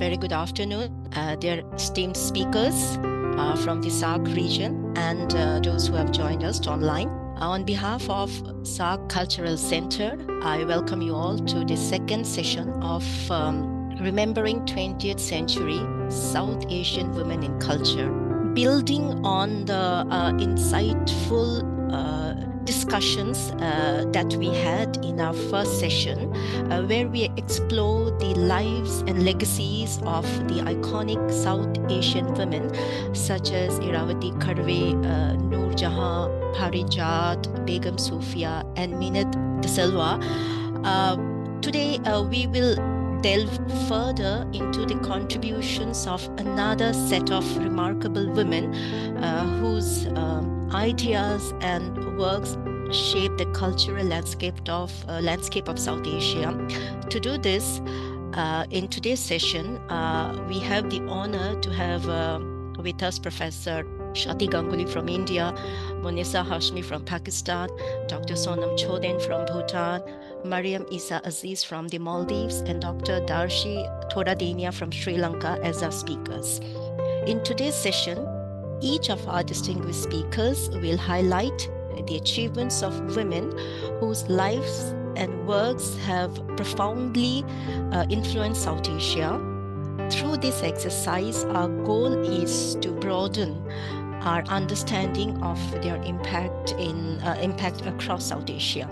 very good afternoon, dear esteemed speakers from the SAARC region and those who have joined us online. On behalf of SAARC Cultural Centre, I welcome you all to the second session of Remembering 20th Century South Asian Women in Culture, building on the insightful discussions that we had in our first session, where we explore the lives and legacies of the iconic South Asian women such as Iravati Kadve, Noor Jahan, Parijat, Begum Sufia, and Minat De Silva. Today, we will delve further into the contributions of another set of remarkable women whose ideas and works shape the cultural landscape of South Asia. To do this, in today's session, we have the honor to have with us Professor Swati Ganguly from India, Moneeza Hashmi from Pakistan, Dr. Sonam Choden from Bhutan, Mariyam Isha Azeez from the Maldives, and Dr. Darshi Thoradeniya from Sri Lanka as our speakers. In today's session, each of our distinguished speakers will highlight the achievements of women whose lives and works have profoundly influenced South Asia. Through this exercise, our goal is to broaden our understanding of their impact across South Asia.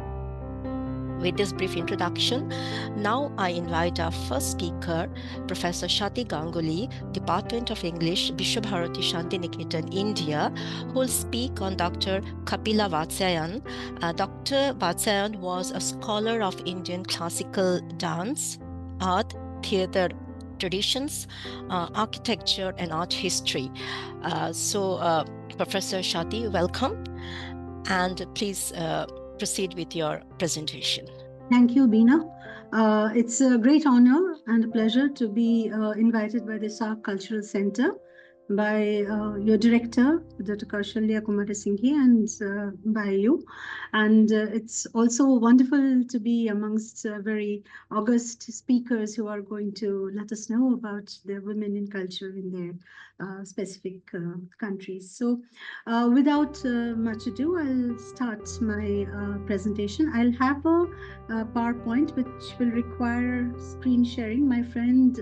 With this brief introduction, now I invite our first speaker, Professor Swati Ganguly, Department of English, Vishwabharati Shantiniketan, India, who will speak on Dr. Kapila Vatsyayan. Dr. Vatsyayan was a scholar of Indian classical dance, art, theatre traditions, architecture, and art history. Professor Swati, welcome, and please proceed with your presentation. Thank you, Bina. It's a great honor and a pleasure to be invited by the SAARC Cultural Centre by your director, Dr. Kaushalya Kumar Singhi, and by you. And it's also wonderful to be amongst very august speakers who are going to let us know about the women in culture in their specific countries. So without much ado, I'll start my presentation. I'll have a PowerPoint which will require screen sharing. My friend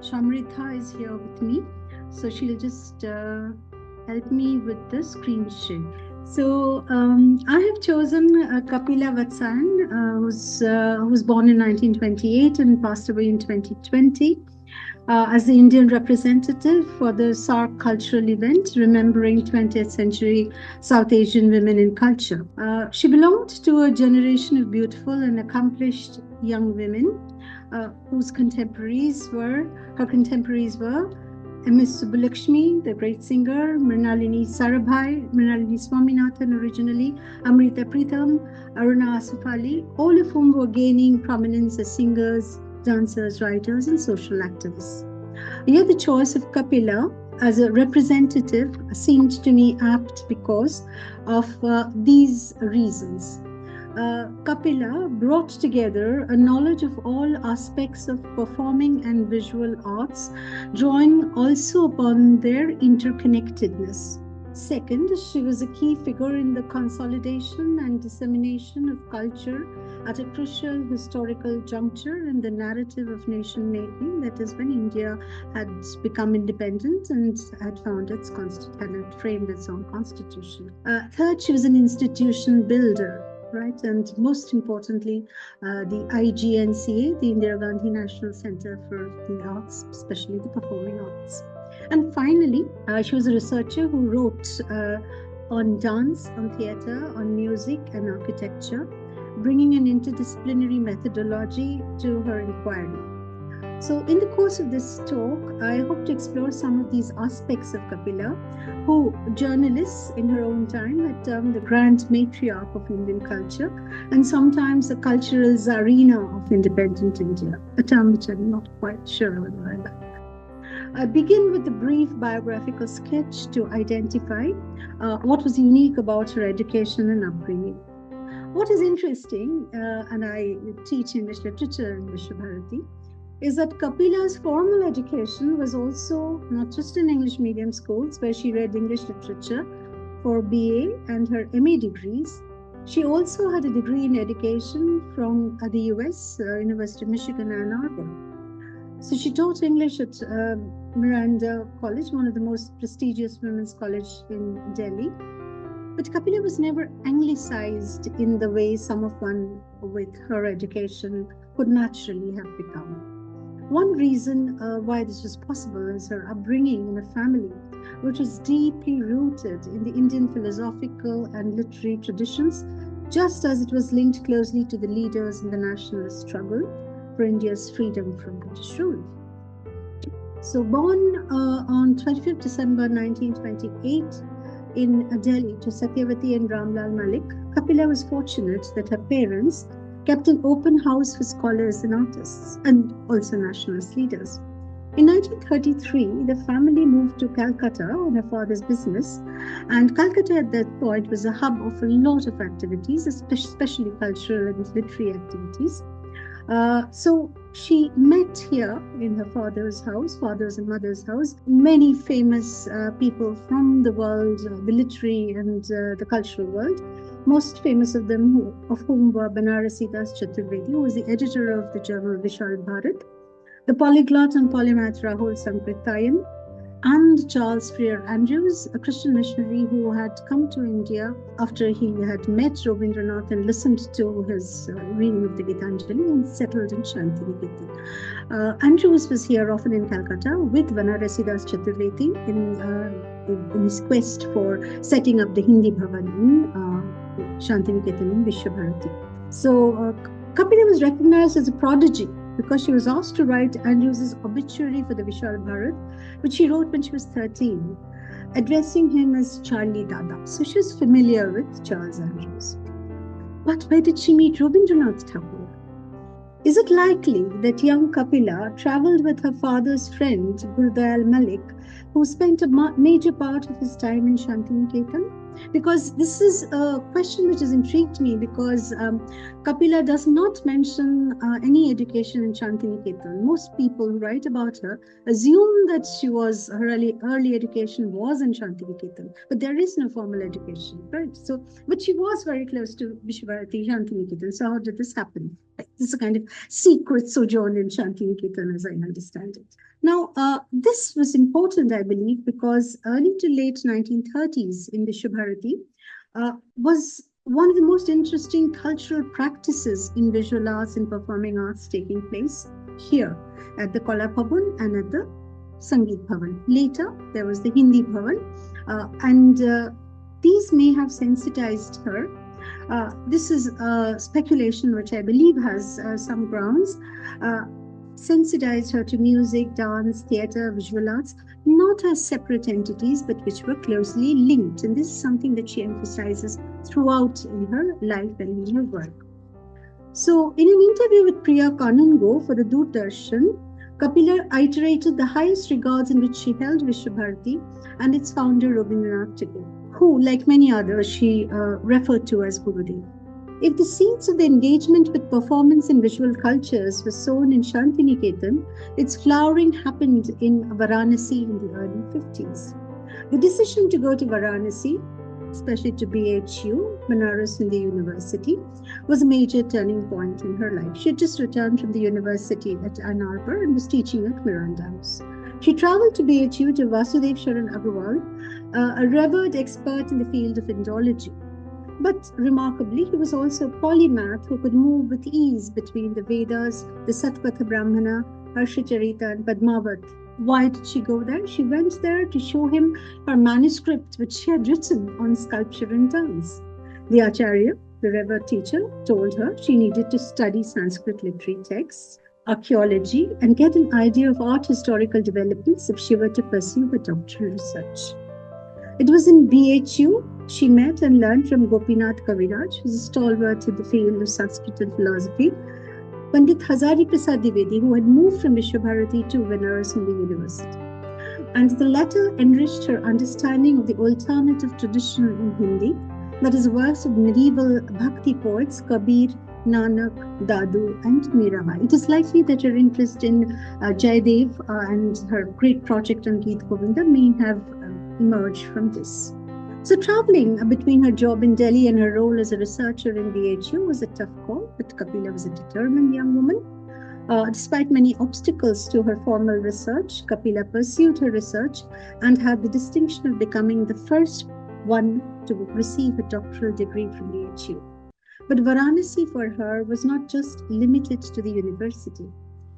Shamritha is here with me. So she'll just help me with the screen share. So I have chosen Kapila Vatsyayan, who was born in 1928 and passed away in 2020, as the Indian representative for the SAARC cultural event, Remembering 20th Century South Asian Women in Culture. She belonged to a generation of beautiful and accomplished young women whose contemporaries were Ms. Subbulakshmi, the great singer, Mrinalini Sarabhai, Mrinalini Swaminathan originally, Amrita Pritham, Aruna Asif Ali, all of whom were gaining prominence as singers, dancers, writers, and social activists. Yet the choice of Kapila as a representative seemed to me apt because of these reasons. Kapila brought together a knowledge of all aspects of performing and visual arts, drawing also upon their interconnectedness. Second, she was a key figure in the consolidation and dissemination of culture at a crucial historical juncture in the narrative of nation-making, that is when India had become independent and had found had framed its own constitution. Third, she was an institution builder. Right, and most importantly, the IGNCA, the Indira Gandhi National Centre for the Arts, especially the performing arts. And finally, she was a researcher who wrote on dance, on theatre, on music and architecture, bringing an interdisciplinary methodology to her inquiry. So in the course of this talk, I hope to explore some of these aspects of Kapila, who journalists in her own time had termed the grand matriarch of Indian culture, and sometimes the cultural czarina of independent India, a term which I'm not quite sure whether I like. I begin with a brief biographical sketch to identify what was unique about her education and upbringing. What is interesting, and I teach English literature in Vishwabharati, is that Kapila's formal education was also not just in English medium schools where she read English literature for BA and her MA degrees. She also had a degree in education from the US, University of Michigan, Ann Arbor. So she taught English at Miranda College, one of the most prestigious women's college in Delhi. But Kapila was never anglicized in the way someone with her education could naturally have become. One reason why this was possible is her upbringing in a family which was deeply rooted in the Indian philosophical and literary traditions, just as it was linked closely to the leaders in the nationalist struggle for India's freedom from British rule. So born on 25th December 1928 in Delhi to Satyavati and Ramlal Malik, Kapila was fortunate that her parents kept an open house for scholars and artists, and also nationalist leaders. In 1933, the family moved to Calcutta on her father's business, and Calcutta at that point was a hub of a lot of activities, especially cultural and literary activities. So she met here in her father's and mother's house, many famous people from the world, the literary and the cultural world. Most famous of them, of whom were 𝒣 𝒐𝒖𝒓𝒆𝒏, who was the editor of the journal 𝑉𝒔𝒊𝒏, the polyglot and polymath Rahul Sankrithayan, and Charles Freer Andrews, a Christian missionary who had come to India after he had met Rabindranath and listened to his reading of the Gitanjali and settled in Shantiniketan. Andrews was here often in Calcutta with 𝒣 𝒐𝒖𝒓𝒆𝒏 in his quest for setting up the Hindi Bhavan in Shantiniketan in Vishwabharati. So Kapila was recognized as a prodigy because she was asked to write Andrews's obituary for the Vishal Bharat, which she wrote when she was 13, addressing him as Charlie Dada. So she was familiar with Charles Andrews. But where did she meet Rabindranath Tagore? Is it likely that young Kapila traveled with her father's friend, Gurdayal Malik, who spent a major part of his time in Shantiniketan? Because this is a question which has intrigued me, because Kapila does not mention any education in Shantiniketan. Most people who write about her assume that her early education was in Shantiniketan, but there is no formal education, right? So, but she was very close to Vishwabharati, Shantiniketan. So how did this happen? This is a kind of secret sojourn in Shantiniketan, as I understand it. Now, this was important, I believe, because early to late 1930s in Vishwabharati was one of the most interesting cultural practices in visual arts and performing arts taking place here at the Kala Bhavan and at the Sangeet Bhavan. Later, there was the Hindi Bhavan, and these may have sensitized her. This is speculation which I believe has some grounds. Sensitized her to music, dance, theatre, visual arts, not as separate entities, but which were closely linked. And this is something that she emphasizes throughout in her life and in her work. So, in an interview with Priya Kanungo for the Doordarshan, Kapila iterated the highest regards in which she held Vishwabharati and its founder Rabindranath Tagore, who, like many others, she referred to as Gurudev. If the seeds of the engagement with performance and visual cultures were sown in Shantiniketan, its flowering happened in Varanasi in the early 50s. The decision to go to Varanasi, especially to BHU, Banaras Hindu University, was a major turning point in her life. She had just returned from the university at Ann Arbor and was teaching at Miranda House. She traveled to BHU to Vasudev Sharan Agarwal, a revered expert in the field of Indology. But remarkably, he was also a polymath who could move with ease between the Vedas, the Satpatha Brahmana, Harshacharita, and Padmavat. Why did she go there? She went there to show him her manuscript, which she had written on sculpture and dance. The Acharya, the revered teacher, told her she needed to study Sanskrit literary texts, archaeology, and get an idea of art historical developments if she were to pursue her doctoral research. It was in BHU she met and learned from Gopinath Kaviraj, who is a stalwart in the field of Sanskrit and philosophy, Pandit Hazari Prasad Dwivedi, who had moved from Vishwabharati to Banaras Hindu University. And the latter enriched her understanding of the alternative tradition in Hindi, that is, works of medieval bhakti poets Kabir, Nanak, Dadu, and Mirabai. It is likely that her interest in Jaidev and her great project on Geet Govinda may have emerged from this. So traveling between her job in Delhi and her role as a researcher in BHU was a tough call, but Kapila was a determined young woman. Despite many obstacles to her formal research, Kapila pursued her research and had the distinction of becoming the first one to receive a doctoral degree from BHU. But Varanasi for her was not just limited to the university.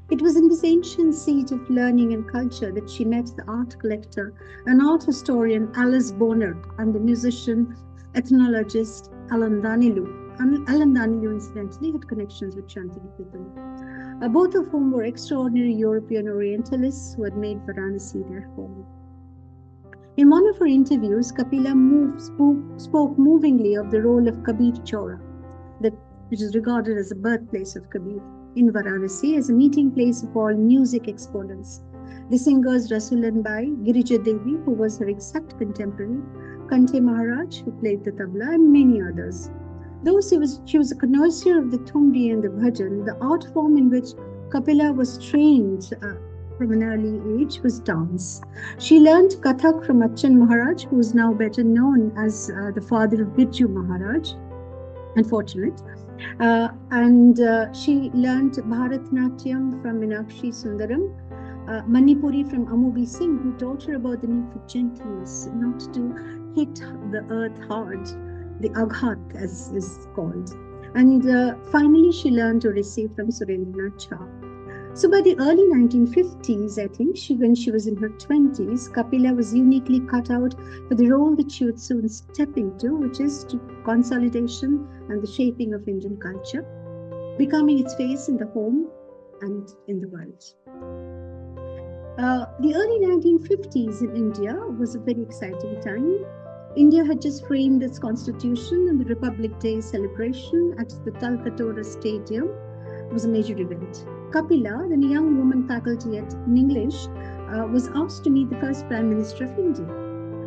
It was in this ancient seat of learning and culture that she met the art collector and art historian Alice Bonner and the musician, ethnologist Alan Danilu. Alan Danilu, incidentally, had connections with Shantiniketan, both of whom were extraordinary European Orientalists who had made Varanasi their home. In one of her interviews, Kapila spoke movingly of the role of Kabir Chowra, which is regarded as the birthplace of Kabir, in Varanasi as a meeting place of all music exponents. The singers Rasulan Bai, Girija Devi, who was her exact contemporary, Kante Maharaj, who played the tabla, and many others. Though she was a connoisseur of the Thumri and the Bhajan, the art form in which Kapila was trained from an early age was dance. She learned Kathak from Achan Maharaj, who is now better known as the father of Birju Maharaj, unfortunate. And she learned Bharatnatyam from Meenakshi Sundaram, Manipuri from Amubi Singh, who taught her about the need for gentleness, not to hit the earth hard, the aghat as is called. And finally, she learned Odissi from Surendranath Jha. So by the early 1950s, I think, when she was in her 20s, Kapila was uniquely cut out for the role that she would soon step into, which is to consolidation and the shaping of Indian culture, becoming its face in the home and in the world. The early 1950s in India was a very exciting time. India had just framed its constitution, and the Republic Day celebration at the Talkatore Stadium was a major event. Kapila, then a young woman faculty in English, was asked to meet the first Prime Minister of India.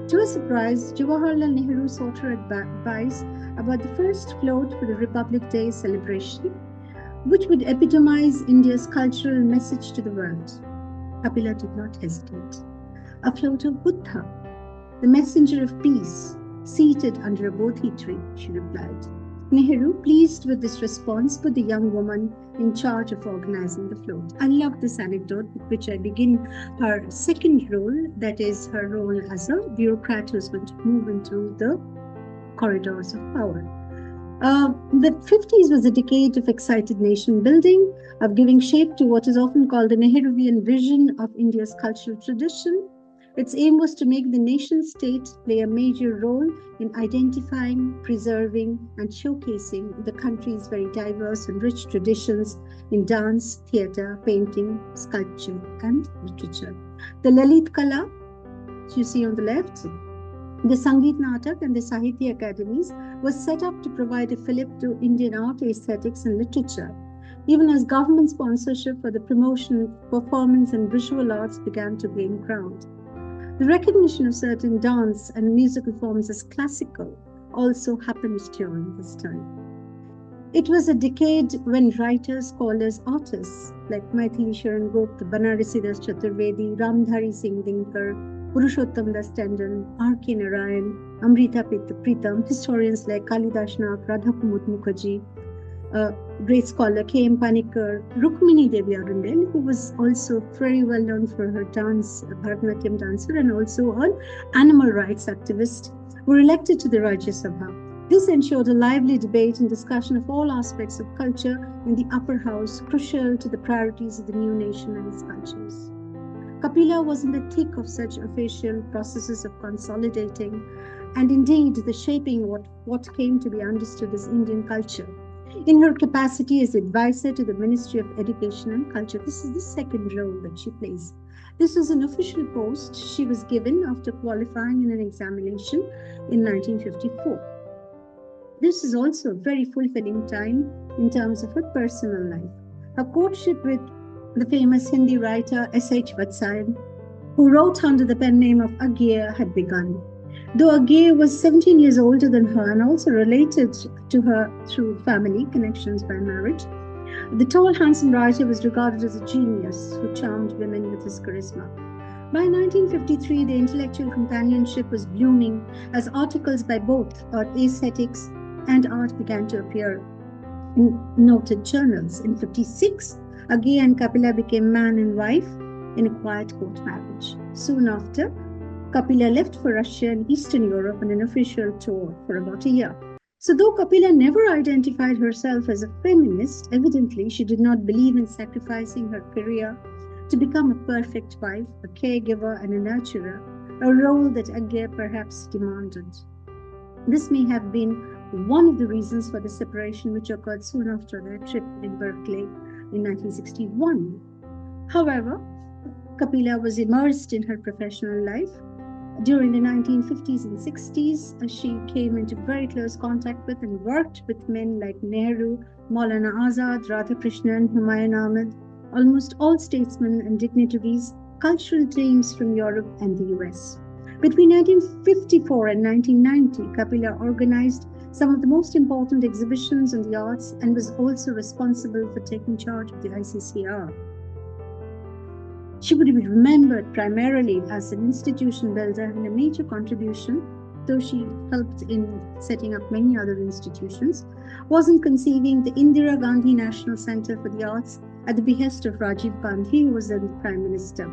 To her surprise, Jawaharlal Nehru sought her advice about the first float for the Republic Day celebration, which would epitomize India's cultural message to the world. Kapila did not hesitate. A float of Buddha, the messenger of peace, seated under a bodhi tree, she replied. Nehru, pleased with this response, put the young woman in charge of organizing the float. I love this anecdote with which I begin her second role, that is her role as a bureaucrat who's going to move into the corridors of power. The 50s was a decade of excited nation building, of giving shape to what is often called the Nehruvian vision of India's cultural tradition. Its aim was to make the nation-state play a major role in identifying, preserving, and showcasing the country's very diverse and rich traditions in dance, theatre, painting, sculpture, and literature. The Lalit Kala, you see on the left, the Sangeet Natak and the Sahitya Academies was set up to provide a fillip to Indian art, aesthetics, and literature, even as government sponsorship for the promotion of performance and visual arts began to gain ground. The recognition of certain dance and musical forms as classical also happened during this time. It was a decade when writers, scholars, artists like Maithili Sharan Gupta, Banarsidas Chaturvedi, Ramdhari Singh Dinkar, Purushottam Das Tandon, R.K. Narayan, Amrita Pritham, historians like Kalidas Nath, Radhakumud Mukherjee, great scholar K.M. Panikkar, Rukmini Devi Arundel, who was also very well known for her dance, Bharatanatyam dancer, and also an animal rights activist, were elected to the Rajya Sabha. This ensured a lively debate and discussion of all aspects of culture in the upper house, crucial to the priorities of the new nation and its cultures. Kapila was in the thick of such official processes of consolidating and indeed the shaping what came to be understood as Indian culture. In her capacity as advisor to the Ministry of Education and Culture, this is the second role that she plays. This was an official post she was given after qualifying in an examination in 1954. This is also a very fulfilling time in terms of her personal life. Her courtship with the famous Hindi writer S.H. Vatsyayan, who wrote under the pen name of Agya, had begun. Though Agay was 17 years older than her and also related to her through family connections by marriage, the tall, handsome writer was regarded as a genius who charmed women with his charisma. By 1953, the intellectual companionship was blooming as articles by both aesthetics and art began to appear in noted journals. In 1956, Agay and Kapila became man and wife in a quiet court marriage. Soon after, Kapila left for Russia and Eastern Europe on an official tour for about a year. So though Kapila never identified herself as a feminist, evidently she did not believe in sacrificing her career to become a perfect wife, a caregiver and a nurturer, a role that Agay perhaps demanded. This may have been one of the reasons for the separation which occurred soon after their trip in Berkeley in 1961. However, Kapila was immersed in her professional life. During the 1950s and 60s, she came into very close contact with and worked with men like Nehru, Maulana Azad, Radhakrishnan, Humayun Ahmed, almost all statesmen and dignitaries, cultural teams from Europe and the US. Between 1954 and 1990, Kapila organized some of the most important exhibitions on the arts and was also responsible for taking charge of the ICCR. She would be remembered primarily as an institution builder and a major contribution, though she helped in setting up many other institutions, was in conceiving the Indira Gandhi National Centre for the Arts at the behest of Rajiv Gandhi, who was then the Prime Minister.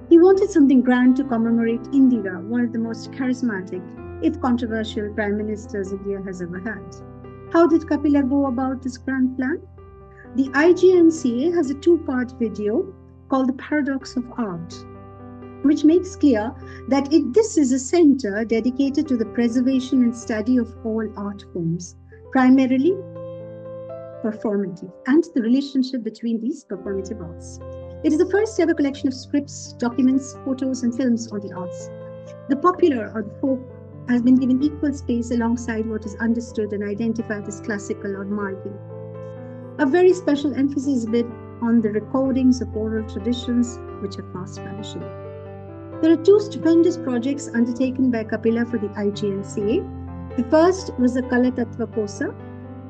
He wanted something grand to commemorate Indira, one of the most charismatic, if controversial, Prime Ministers India has ever had. How did Kapila go about this grand plan? The IGNCA has a two-part video called The Paradox of Art, which makes clear that this is a center dedicated to the preservation and study of all art forms, primarily performative, and the relationship between these performative arts. It is the first ever collection of scripts, documents, photos, and films on the arts. The popular or the folk has been given equal space alongside what is understood and identified as classical or Maldives. A very special emphasis has been on the recordings of oral traditions, which are fast vanishing. There are two stupendous projects undertaken by Kapila for the IGNCA. The first was the Kala Tattva Kosa,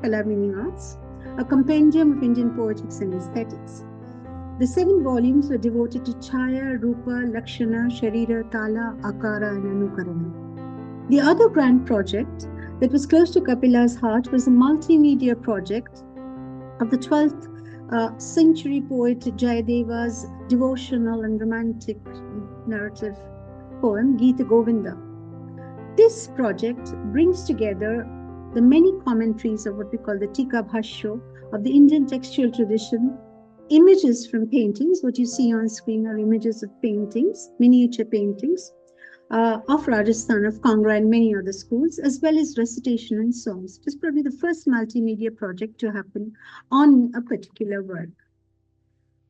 Kala Meaning Arts, a compendium of Indian poetics and aesthetics. The 7 volumes were devoted to Chaya, Rupa, Lakshana, Sharira, Tala, Akara, and Anukarana. The other grand project that was close to Kapila's heart was a multimedia project of the 12th century poet Jayadeva's devotional and romantic narrative poem, Gita Govinda. This project brings together the many commentaries of what we call the Tika Bhashya of the Indian textual tradition, images from paintings. What you see on screen are images of paintings, miniature paintings of Rajasthan, of Kangra, and many other schools, as well as recitation and songs. It is probably the first multimedia project to happen on a particular work.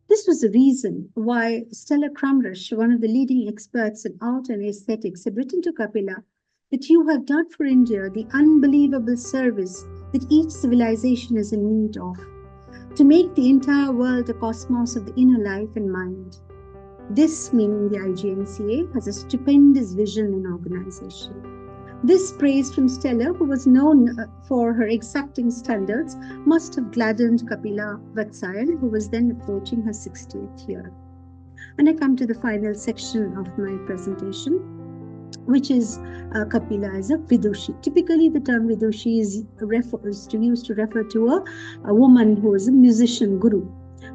This was the reason why Stella Crumrush, one of the leading experts in art and aesthetics, had written to Kapila that you have done for India the unbelievable service that each civilization is in need of, to make the entire world a cosmos of the inner life and mind. This, meaning the IGNCA, has a stupendous vision and organization. This praise from Stella, who was known for her exacting standards, must have gladdened Kapila Vatsyayan, who was then approaching her 60th year. And I come to the final section of my presentation, which is Kapila as a Vidushi. Typically, the term Vidushi is used to refer to a woman who is a musician guru.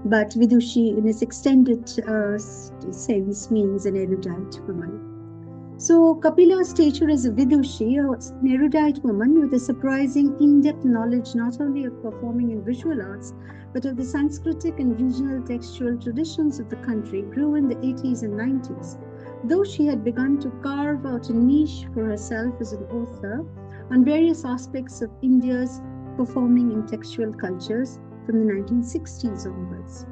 But Vidushi, in its extended sense, means an erudite woman. So Kapila's stature as a Vidushi, an erudite woman with a surprising in-depth knowledge not only of performing and visual arts, but of the Sanskritic and regional textual traditions of the country, grew in the 80s and 90s. Though she had begun to carve out a niche for herself as an author on various aspects of India's performing and textual cultures from the 1960s onwards.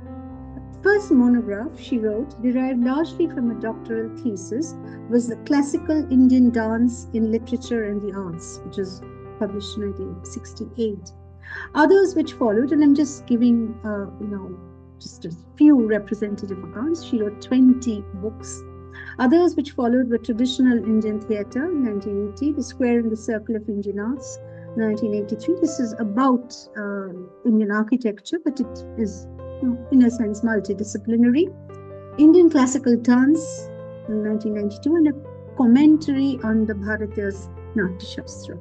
The first monograph she wrote, derived largely from a doctoral thesis, was the Classical Indian Dance in Literature and the Arts, which was published in 1968. Others which followed, and I'm just giving, just a few representative accounts. She wrote 20 books. Others which followed were traditional Indian theatre, 1980, the Square and the Circle of Indian Arts, 1983. This is about Indian architecture, but it is, in a sense, multidisciplinary. Indian classical dance, 1992, and a commentary on the Bharatiya's Natya Shastra.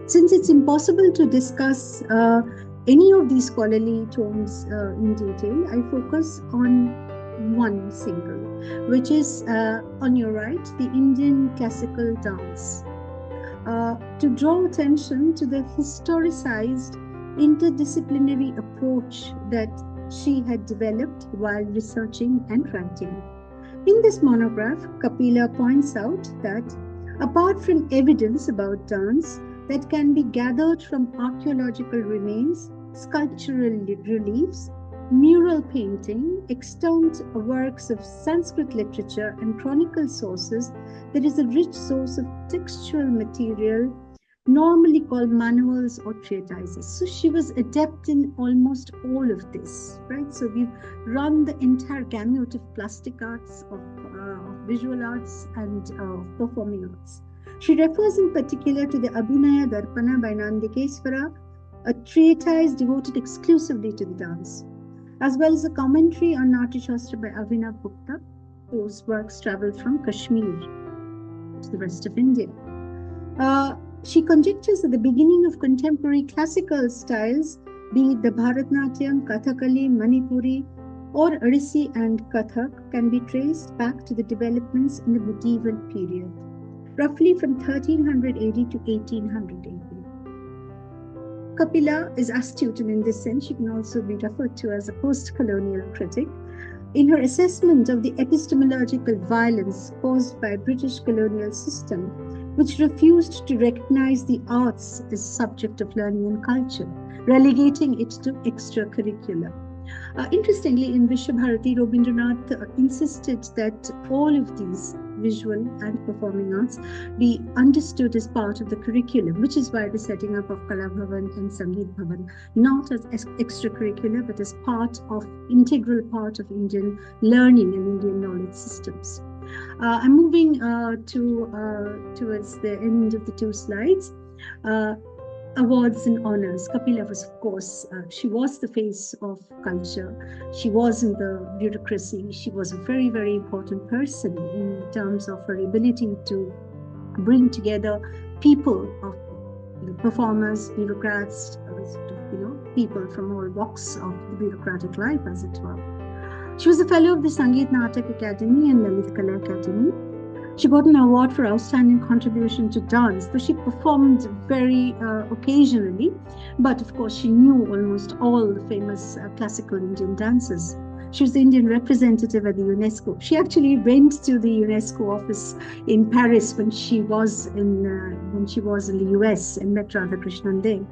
Since it's impossible to discuss any of these scholarly tomes in detail, I focus on one single, which is on your right, the Indian classical dance, to draw attention to the historicized interdisciplinary approach that she had developed while researching and writing. In this monograph, Kapila points out that apart from evidence about dance that can be gathered from archaeological remains, sculptural reliefs, mural painting, extant works of Sanskrit literature, and chronicle sources, there is a rich source of textual material normally called manuals or treatises. So she was adept in almost all of this, right? So we've run the entire gamut of plastic arts, of visual arts, and performing arts. She refers in particular to the Abhinaya Darpana by Nandikeswara, a treatise devoted exclusively to the dance, as well as a commentary on Natya Shastra by Abhinav Gupta, whose works traveled from Kashmir to the rest of India. She conjectures that the beginning of contemporary classical styles, be it the Bharatnatyam, Kathakali, Manipuri, or Odissi and Kathak, can be traced back to the developments in the medieval period, roughly from 1300 AD to 1800 AD. Kapila is astute, and in this sense, she can also be referred to as a post-colonial critic. In her assessment of the epistemological violence caused by British colonial system, which refused to recognize the arts as subject of learning and culture, relegating it to extracurricular. Interestingly, in Vishwabharati, Rabindranath insisted that all of these visual and performing arts be understood as part of the curriculum, which is why the setting up of Kala Bhavan and Sangeet Bhavan, not as extracurricular, but as integral part of Indian learning and Indian knowledge systems. I'm moving towards the end of the two slides. Awards and honors. Kapila was, of course, she was the face of culture. She was in the bureaucracy. She was a very, very important person in terms of her ability to bring together people of performers, bureaucrats, people from all walks of the bureaucratic life, as it were. She was a fellow of the Sangeet Natak Academy and Lalit Kala Academy. She got an award for outstanding contribution to dance, though she performed very occasionally. But of course, she knew almost all the famous classical Indian dances. She was the Indian representative at the UNESCO. She actually went to the UNESCO office in Paris when she was in the US and met Radhakrishnan there.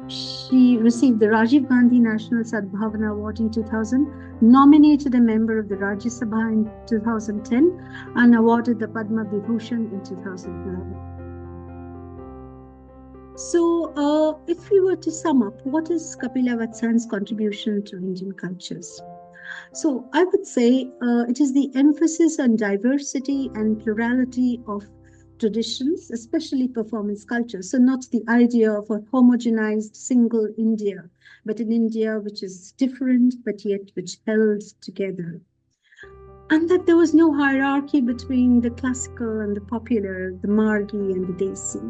She received the Rajiv Gandhi National Sadbhavana Award in 2000, nominated a member of the Rajya Sabha in 2010, and awarded the Padma Vibhushan in 2011. So, if we were to sum up, what is Kapila Vatsyayan's contribution to Indian cultures? So, I would say it is the emphasis on diversity and plurality of traditions, especially performance culture. So not the idea of a homogenized single India, but an India which is different, but yet which held together. And that there was no hierarchy between the classical and the popular, the Margi and the Desi.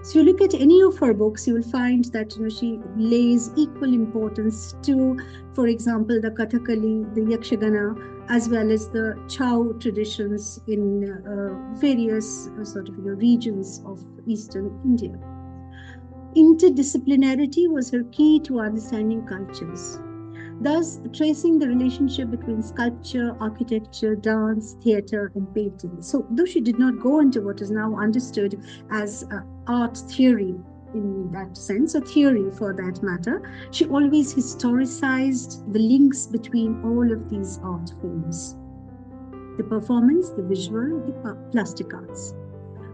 So you look at any of her books, you will find that she lays equal importance to, for example, the Kathakali, the Yakshagana, as well as the Chow traditions in various regions of Eastern India. Interdisciplinarity was her key to understanding cultures, thus tracing the relationship between sculpture, architecture, dance, theatre, and painting. So though she did not go into what is now understood as art theory in that sense, or theory for that matter, she always historicized the links between all of these art forms: the performance, the visual, the plastic arts.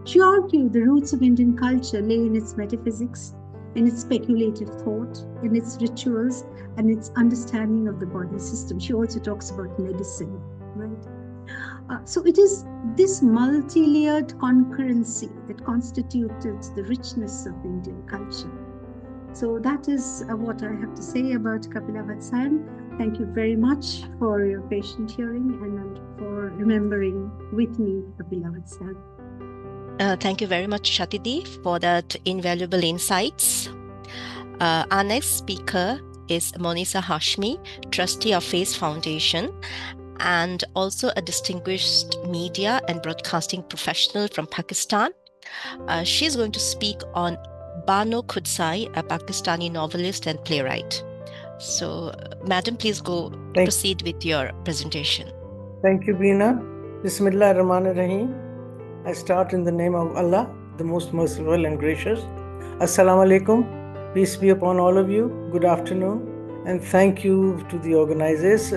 She argued the roots of Indian culture lay in its metaphysics, in its speculative thought, in its rituals, and its understanding of the body system. She also talks about medicine, right? So it is this multi-layered concurrency that constituted the richness of Indian culture. So that is what I have to say about Kapila Vatsyayan. Thank you very much for your patient hearing and for remembering with me Kapila Vatsyayan. Thank you very much, Shatidi, for that invaluable insights. Our next speaker is Moneeza Hashmi, trustee of FACE Foundation, and also a distinguished media and broadcasting professional from Pakistan. She's going to speak on Bano Qudsia, a Pakistani novelist and playwright. So, Madam, please proceed with your presentation. Thank you, Veena. Bismillahirrahmanirrahim. I start in the name of Allah, the most merciful and gracious. Assalamu alaikum. Peace be upon all of you. Good afternoon. And thank you to the organizers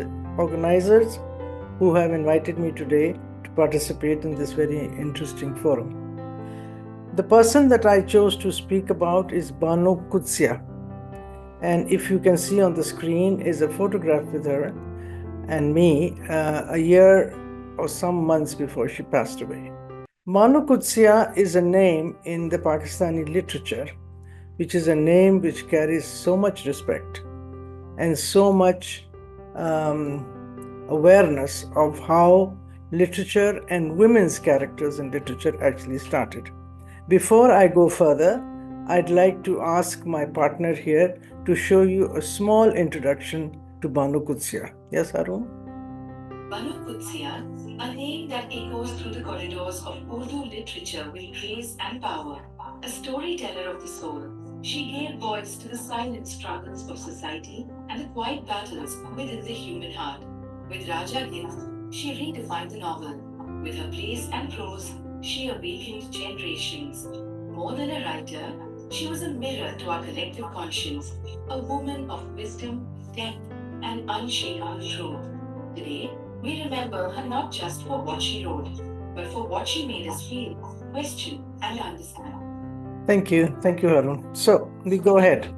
who have invited me today to participate in this very interesting forum. The person that I chose to speak about is Bano Qudsia. And if you can see on the screen is a photograph with her and me a year or some months before she passed away. Bano Qudsia is a name in the Pakistani literature, which is a name which carries so much respect and so much awareness of how literature and women's characters in literature actually started. Before I go further, I'd like to ask my partner here to show you a small introduction to Bano Qudsia. Yes, Arun? Bano Qudsia, a name that echoes through the corridors of Urdu literature with grace and power, a storyteller of the soul. She gave voice to the silent struggles of society and the quiet battles within the human heart. With Raja Gidh, she redefined the novel. With her plays and prose, she awakened generations. More than a writer, she was a mirror to our collective conscience, a woman of wisdom, depth, and unshakable truth. Today, we remember her not just for what she wrote, but for what she made us feel, question, and understand. Thank you, Harun. So, we go ahead.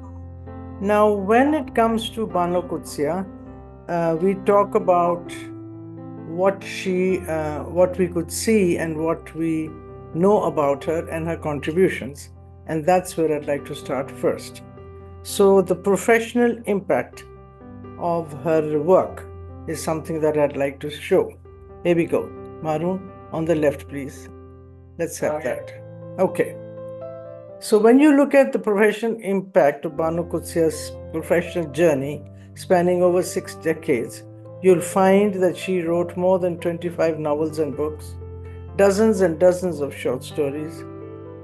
Now, when it comes to Bano Qudsia, we talk about what we could see and what we know about her and her contributions. And that's where I'd like to start first. So the professional impact of her work is something that I'd like to show. Here we go. Maroon, on the left, please. Let's have that. Okay. So when you look at the professional impact of Bano Qudsia's professional journey spanning over 6 decades, you'll find that she wrote more than 25 novels and books, dozens and dozens of short stories,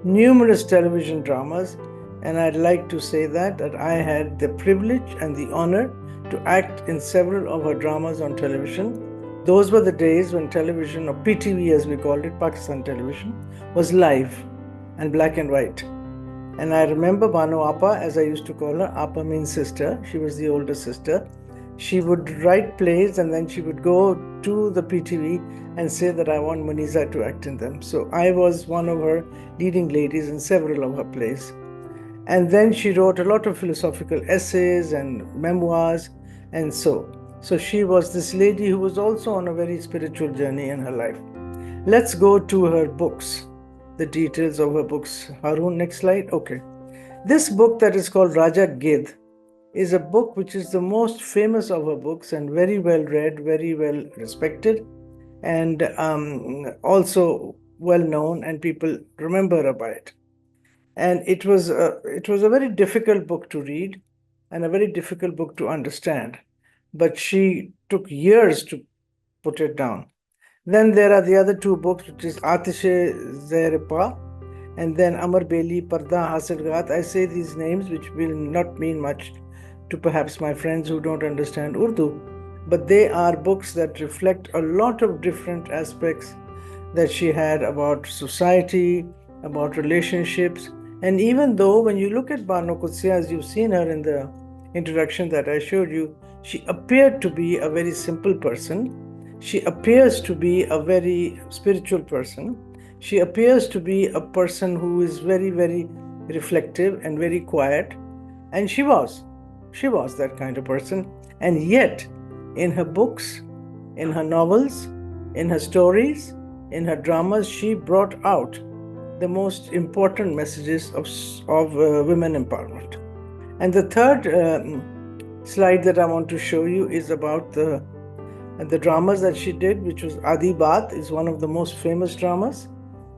numerous television dramas, and I'd like to say that I had the privilege and the honor to act in several of her dramas on television. Those were the days when television, or PTV as we called it, Pakistan television, was live and black and white. And I remember Bano Appa, as I used to call her. Appa means sister. She was the older sister. She would write plays and then she would go to the PTV and say that I want Moneeza to act in them. So I was one of her leading ladies in several of her plays. And then she wrote a lot of philosophical essays and memoirs and so she was this lady who was also on a very spiritual journey in her life. Let's go to her books, the details of her books. Harun, next slide. Okay. This book that is called Raja Gidh is a book which is the most famous of her books and very well read, very well respected, and also well known, and people remember her by it. And it was a very difficult book to read and a very difficult book to understand, but she took years to put it down. Then there are the other 2 books, which is 𝒆𝒏𝒕𝒖𝒓𝒚 and then Amar Beli Parda Hasilgat. I say these names which will not mean much to perhaps my friends who don't understand Urdu, but they are books that reflect a lot of different aspects that she had about society, about relationships. And even though when you look at Bano Qudsia, as you've seen her in the introduction that I showed you, she appeared to be a very simple person. She appears to be a very spiritual person. She appears to be a person who is very, very reflective and very quiet. And she was that kind of person. And yet, in her books, in her novels, In her stories, in her dramas, she brought out the most important messages of women empowerment. And the third slide that I want to show you is about the dramas that she did, which was Adi Baat is one of the most famous dramas,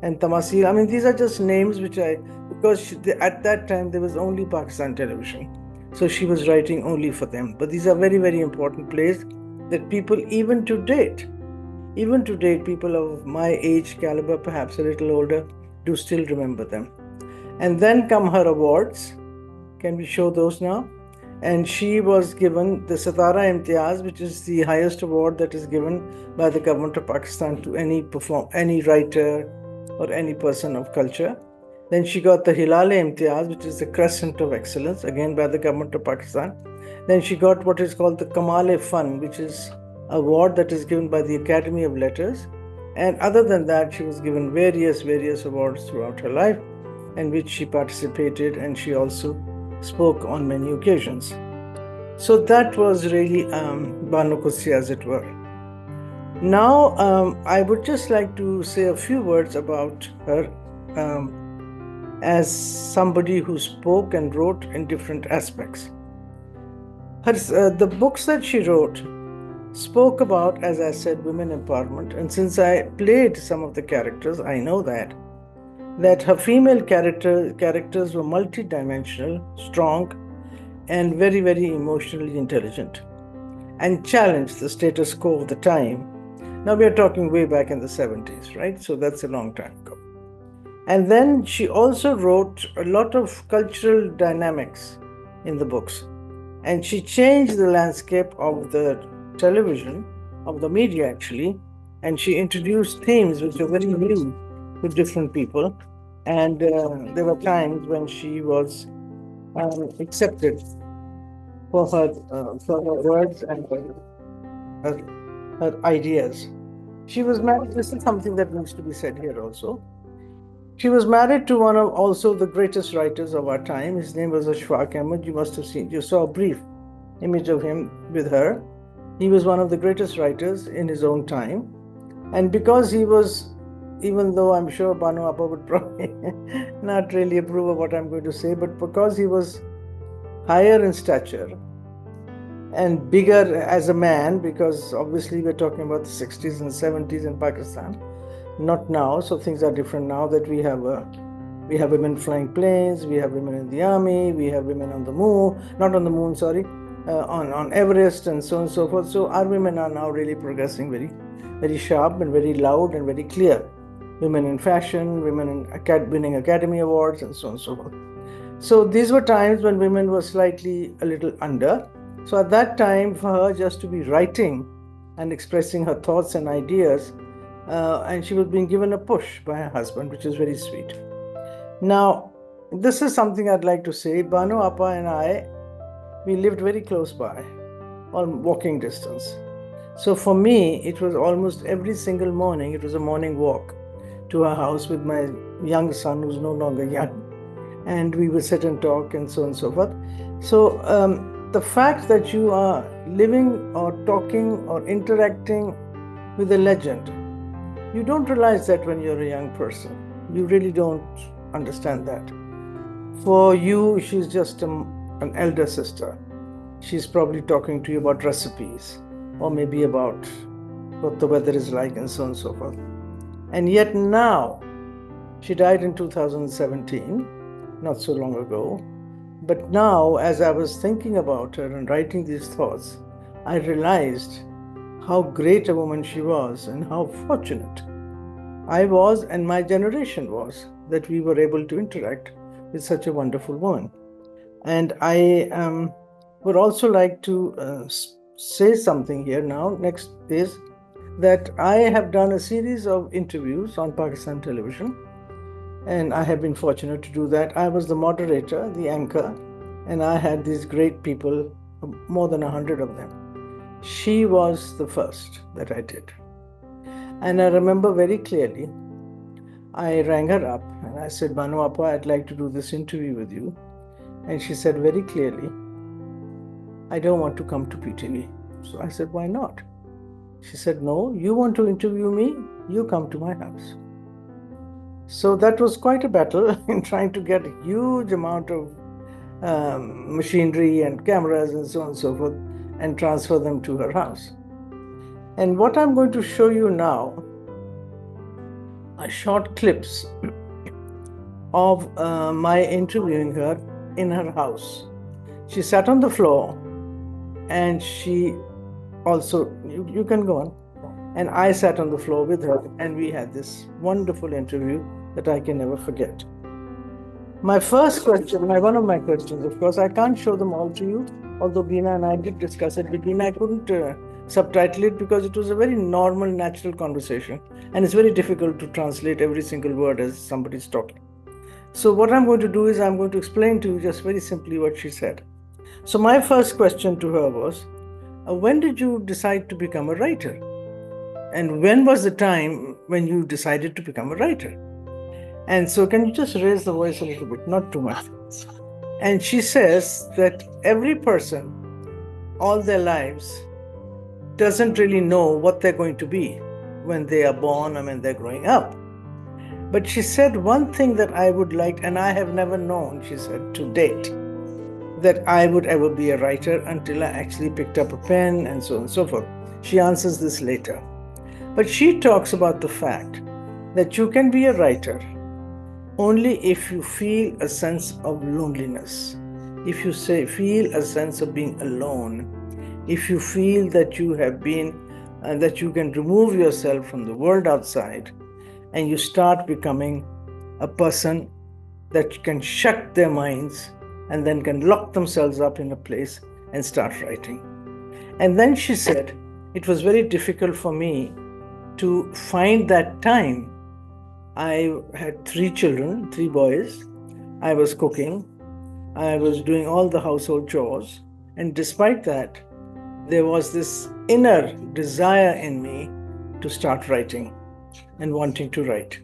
and Tamasil. I mean, these are just names which because at that time there was only Pakistan television, so she was writing only for them. But these are very, very important plays that people even to date, people of my age caliber, perhaps a little older, do still remember them. And then come her awards. Can we show those now? And she was given the Satara Imtiaz, which is the highest award that is given by the government of Pakistan to any writer or any person of culture. Then she got the Hilal Imtiaz, which is the Crescent of Excellence, again by the government of Pakistan. Then she got what is called the Kamal-e-Fan, which is an award that is given by the Academy of Letters. And other than that, she was given various awards throughout her life, in which she participated, and she also spoke on many occasions. So that was really Bano Qudsia, as it were. Now, I would just like to say a few words about her as somebody who spoke and wrote in different aspects. The books that she wrote spoke about, as I said, women empowerment. And since I played some of the characters, I know that her female characters were multidimensional, strong, and very, very emotionally intelligent, and challenged the status quo of the time. Now we are talking way back in the 70s, right? So that's a long time ago. And then she also wrote a lot of cultural dynamics in the books. And she changed the landscape of the television, of the media actually, and she introduced themes which are very new to different people. And there were times when she was accepted for her words and her ideas. She was married. This is something that needs to be said here also. She was married to one of also the greatest writers of our time. His name was Ashfaq Ahmed. You must have seen, you saw a brief image of him with her. He was one of the greatest writers in his own time. And because he was, even though I'm sure Bano Appa would probably not really approve of what I'm going to say, but because he was higher in stature and bigger as a man, because obviously we're talking about the 60s and 70s in Pakistan, not now. So things are different now that we have women flying planes, we have women in the army, we have women on the moon, not on the moon, sorry, on Everest and so on and so forth. So our women are now really progressing very, very sharp and very loud and very clear. Women in fashion, women in winning Academy Awards and so on and so forth. So these were times when women were slightly a little under. So at that time, for her just to be writing and expressing her thoughts and ideas, and she was being given a push by her husband, which is very sweet. Now, this is something I'd like to say. Bano Appa and I, we lived very close by, on walking distance. So for me, it was almost every single morning, it was a morning walk to her house with my young son, who's no longer young. And we would sit and talk and so on and so forth. So the fact that you are living or talking or interacting with a legend, you don't realize that when you're a young person. You really don't understand that. For you, she's just an elder sister. She's probably talking to you about recipes or maybe about what the weather is like and so on and so forth. And yet now, she died in 2017, not so long ago. But now, as I was thinking about her and writing these thoughts, I realized how great a woman she was and how fortunate I was and my generation was that we were able to interact with such a wonderful woman. And I would also like to say something here now. Next is that I have done a series of interviews on Pakistan television, and I have been fortunate to do that. I was the moderator, the anchor, and I had these great people, more than 100 of them. She was the first that I did. And I remember very clearly, I rang her up and I said, Bano Appa, I'd like to do this interview with you. And she said very clearly, I don't want to come to PTV. So I said, why not? She said, no, you want to interview me? You come to my house. So that was quite a battle in trying to get a huge amount of machinery and cameras and so on and so forth and transfer them to her house. And what I'm going to show you now are short clips of my interviewing her in her house. She sat on the floor and she also, you can go on, and I sat on the floor with her and we had this wonderful interview that I can never forget. My first question, one of my questions, of course, I can't show them all to you, although Beena and I did discuss it. With Beena, I couldn't subtitle it because it was a very normal, natural conversation. And it's very difficult to translate every single word as somebody's talking. So what I'm going to do is I'm going to explain to you just very simply what she said. So my first question to her was, when did you decide to become a writer? And when was the time when you decided to become a writer? And so can you just raise the voice a little bit, not too much? And she says that every person, all their lives, doesn't really know what they're going to be when they are born and when they're growing up. But she said one thing that I would like, and I have never known, she said, to date, that I would ever be a writer until I actually picked up a pen and so on and so forth. She answers this later. But she talks about the fact that you can be a writer only if you feel a sense of loneliness, if you feel a sense of being alone, if you feel that you have been, that you can remove yourself from the world outside and you start becoming a person that can shut their minds and then can lock themselves up in a place and start writing. And then she said, it was very difficult for me to find that time. I had 3 children, 3 boys. I was cooking. I was doing all the household chores. And despite that, there was this inner desire in me to start writing and wanting to write.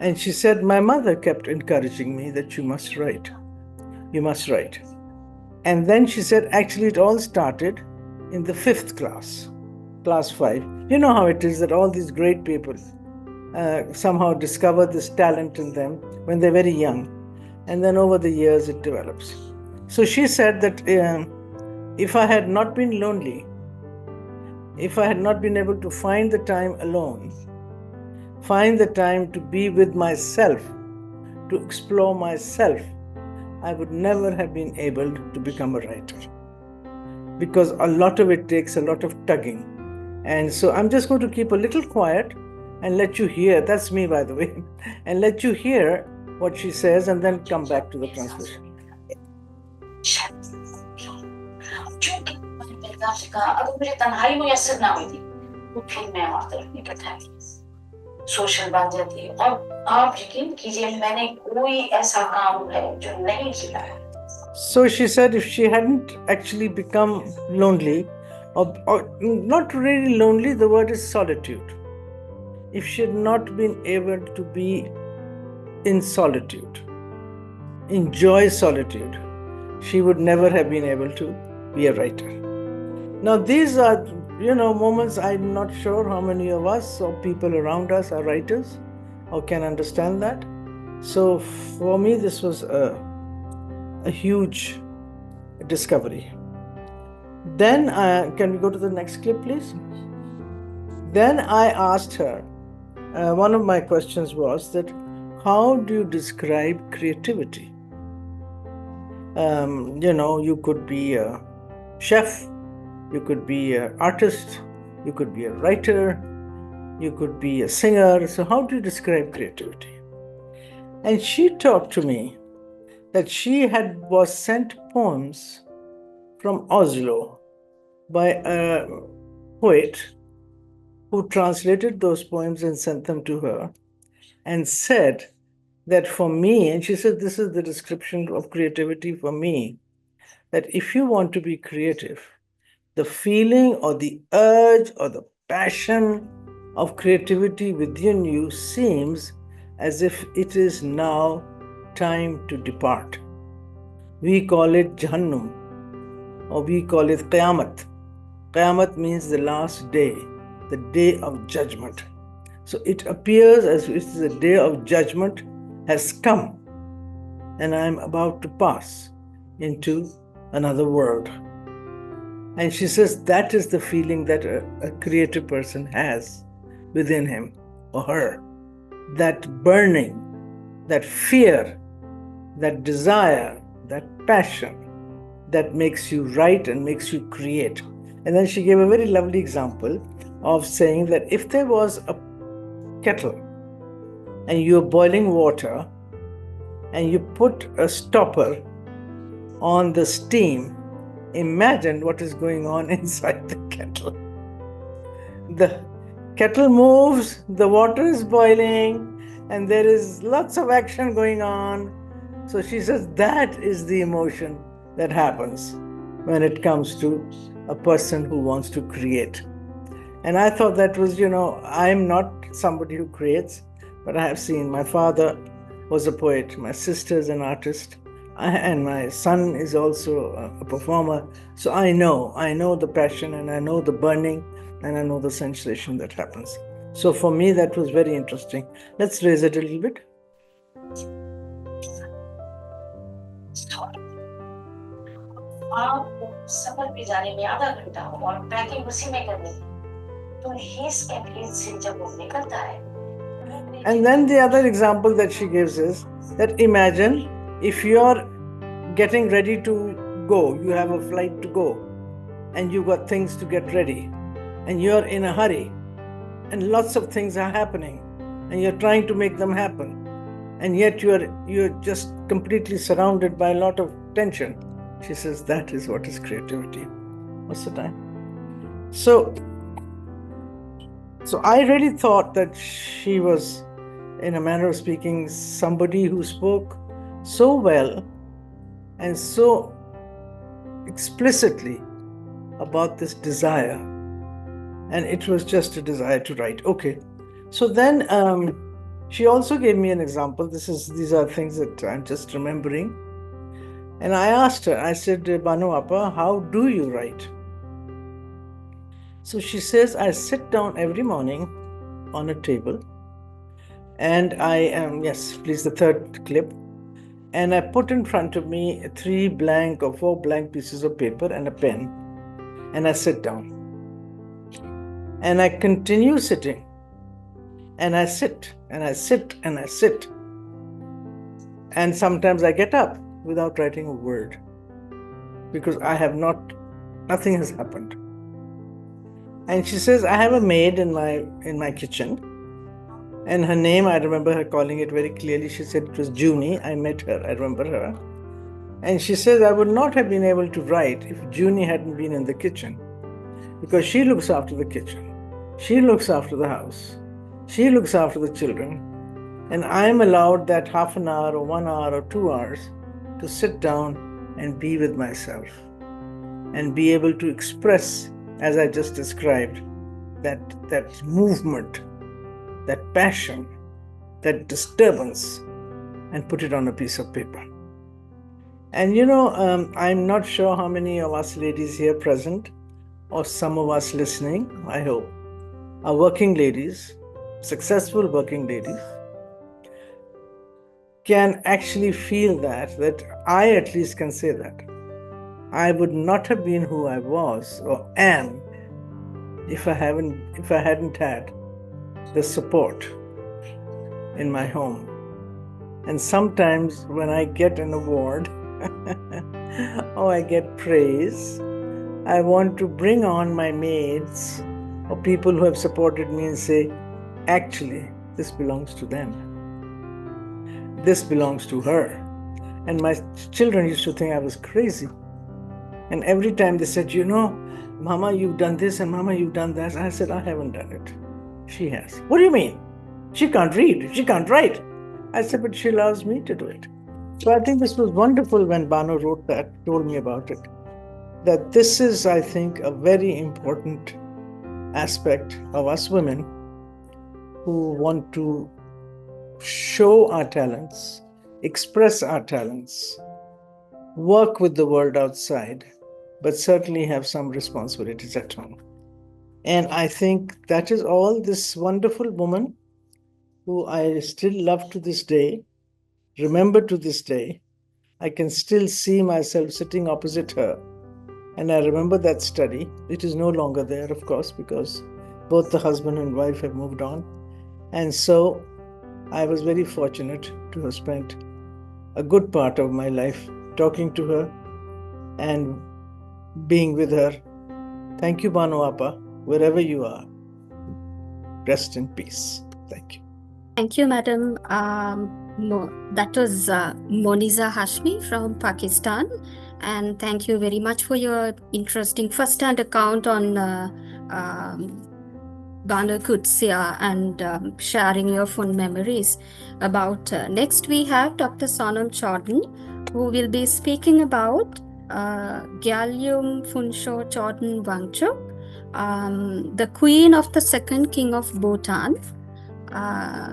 And she said, my mother kept encouraging me that you must write. You must write. And then she said, actually, it all started in the 5th class, class 5. You know how it is that all these great people somehow discover this talent in them when they're very young. And then over the years, it develops. So she said that if I had not been lonely, if I had not been able to find the time alone, find the time to be with myself, to explore myself, I would never have been able to become a writer. Because a lot of it takes a lot of tugging. And so I'm just going to keep a little quiet and let you hear, that's me by the way, and let you hear what she says and then come back to the translation. Social बन जाती है और आप यकीन कीजिए मैंने कोई ऐसा काम है जो नहीं किया है. So she said if she hadn't actually become lonely, or not really lonely, the word is solitude. If she had not been able to be in solitude, enjoy solitude, she would never have been able to be a writer. Now these are, moments I'm not sure how many of us or people around us are writers or can understand that. So for me, this was a huge discovery. Then, can we go to the next clip, please? Then I asked her, one of my questions was that, how do you describe creativity? You could be a chef, you could be an artist, you could be a writer, you could be a singer. So how do you describe creativity? And she talked to me that she was sent poems from Oslo by a poet who translated those poems and sent them to her and said that for me, and she said this is the description of creativity for me, that if you want to be creative, the feeling or the urge or the passion of creativity within you seems as if it is now time to depart. We call it Jahannam, or we call it Qiyamah. Qiyamah means the last day. the day of judgment. So it appears as if the day of judgment has come, and I am about to pass into another world. And she says that is the feeling that a creative person has within him or her. That burning, that fear, that desire, that passion that makes you write and makes you create. And then she gave a very lovely example of saying that if there was a kettle and you're boiling water and you put a stopper on the steam, imagine what is going on inside the kettle. The kettle moves, the water is boiling, and there is lots of action going on. So she says that is the emotion that happens when it comes to a person who wants to create. And I thought that was, I'm not somebody who creates, but I have seen my father was a poet, my sister is an artist, and my son is also a performer. So I know the passion, and I know the burning, and I know the sensation that happens. So for me, that was very interesting. Let's raise it a little bit. आप सफर पे जाने में आधा घंटा और packing उसी में करनी, तो he spent से जब वो निकलता है. And then the other example that she gives is that imagine if you're getting ready to go, you have a flight to go, and you've got things to get ready, and you're in a hurry, and lots of things are happening, and you're trying to make them happen, and yet you're just completely surrounded by a lot of tension. She says that is what is creativity. What's the time? So I really thought that she was, in a manner of speaking, somebody who spoke so well and so explicitly about this desire. And it was just a desire to write. Okay. So then she also gave me an example. These are things that I'm just remembering. And I asked her, I said, Bano Appa, how do you write? So she says, I sit down every morning on a table, and I am, yes, please, the third clip, and I put in front of me 3 blank or 4 blank pieces of paper and a pen, and I sit down. And I continue sitting, and I sit, and I sit, and I sit. And sometimes I get up without writing a word, because nothing has happened. And she says, I have a maid in my kitchen, and her name, I remember her calling it very clearly. She said it was Junie. I met her, I remember her. And she says, I would not have been able to write if Junie hadn't been in the kitchen, because she looks after the kitchen. She looks after the house. She looks after the children. And I am allowed that half an hour or 1 hour or 2 hours to sit down and be with myself and be able to express, as I just described, that movement, that passion, that disturbance, and put it on a piece of paper. And I'm not sure how many of us ladies here present, or some of us listening, I hope, are working ladies, successful working ladies, can actually feel that I at least can say that I would not have been who I was or am if I hadn't had the support in my home. And sometimes when I get an award or I get praise, I want to bring on my mates or people who have supported me and say, actually, this belongs to them. This belongs to her. And my children used to think I was crazy. And every time they said, Mama, you've done this, and Mama, you've done that. I said, I haven't done it. She has. What do you mean? She can't read. She can't write. I said, but she allows me to do it. So I think this was wonderful when Bano wrote that, told me about it. That this is, I think, a very important aspect of us women who want to show our talents, express our talents, work with the world outside, but certainly have some responsibilities at home. And I think that is all this wonderful woman who I still love to this day, remember to this day. I can still see myself sitting opposite her. And I remember that study. It is no longer there, of course, because both the husband and wife have moved on. And so I was very fortunate to have spent a good part of my life talking to her and being with her. Thank you, Bano Appa, wherever you are. Rest in peace. Thank you. Thank you, Madam. That was Moneeza Hashmi from Pakistan. And thank you very much for your interesting first-hand account on Bano Qudsia and sharing your fond memories about. Next, we have Dr. Sonam Choden, who will be speaking about Gyalyum Phuntsho Choden Wangchuk, the Queen of the Second King of Bhutan.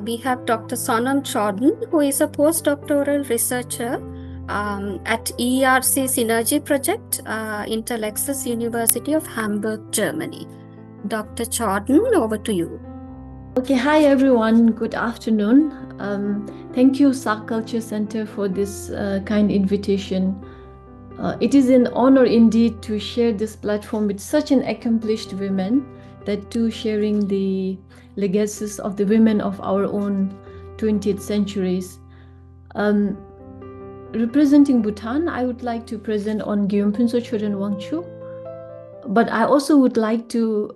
We have Dr. Sonam Choden, who is a postdoctoral researcher at ERC Synergy Project, Interlexus University of Hamburg, Germany. Dr. Choden, over to you. Okay, hi everyone, good afternoon. Thank you SAARC Cultural Centre for this kind invitation. It is an honor indeed to share this platform with such an accomplished women, that too sharing the legacies of the women of our own 20th centuries. Representing Bhutan, I would like to present on Gyalyum Phuntsho Choden Wangchuk, but I also would like to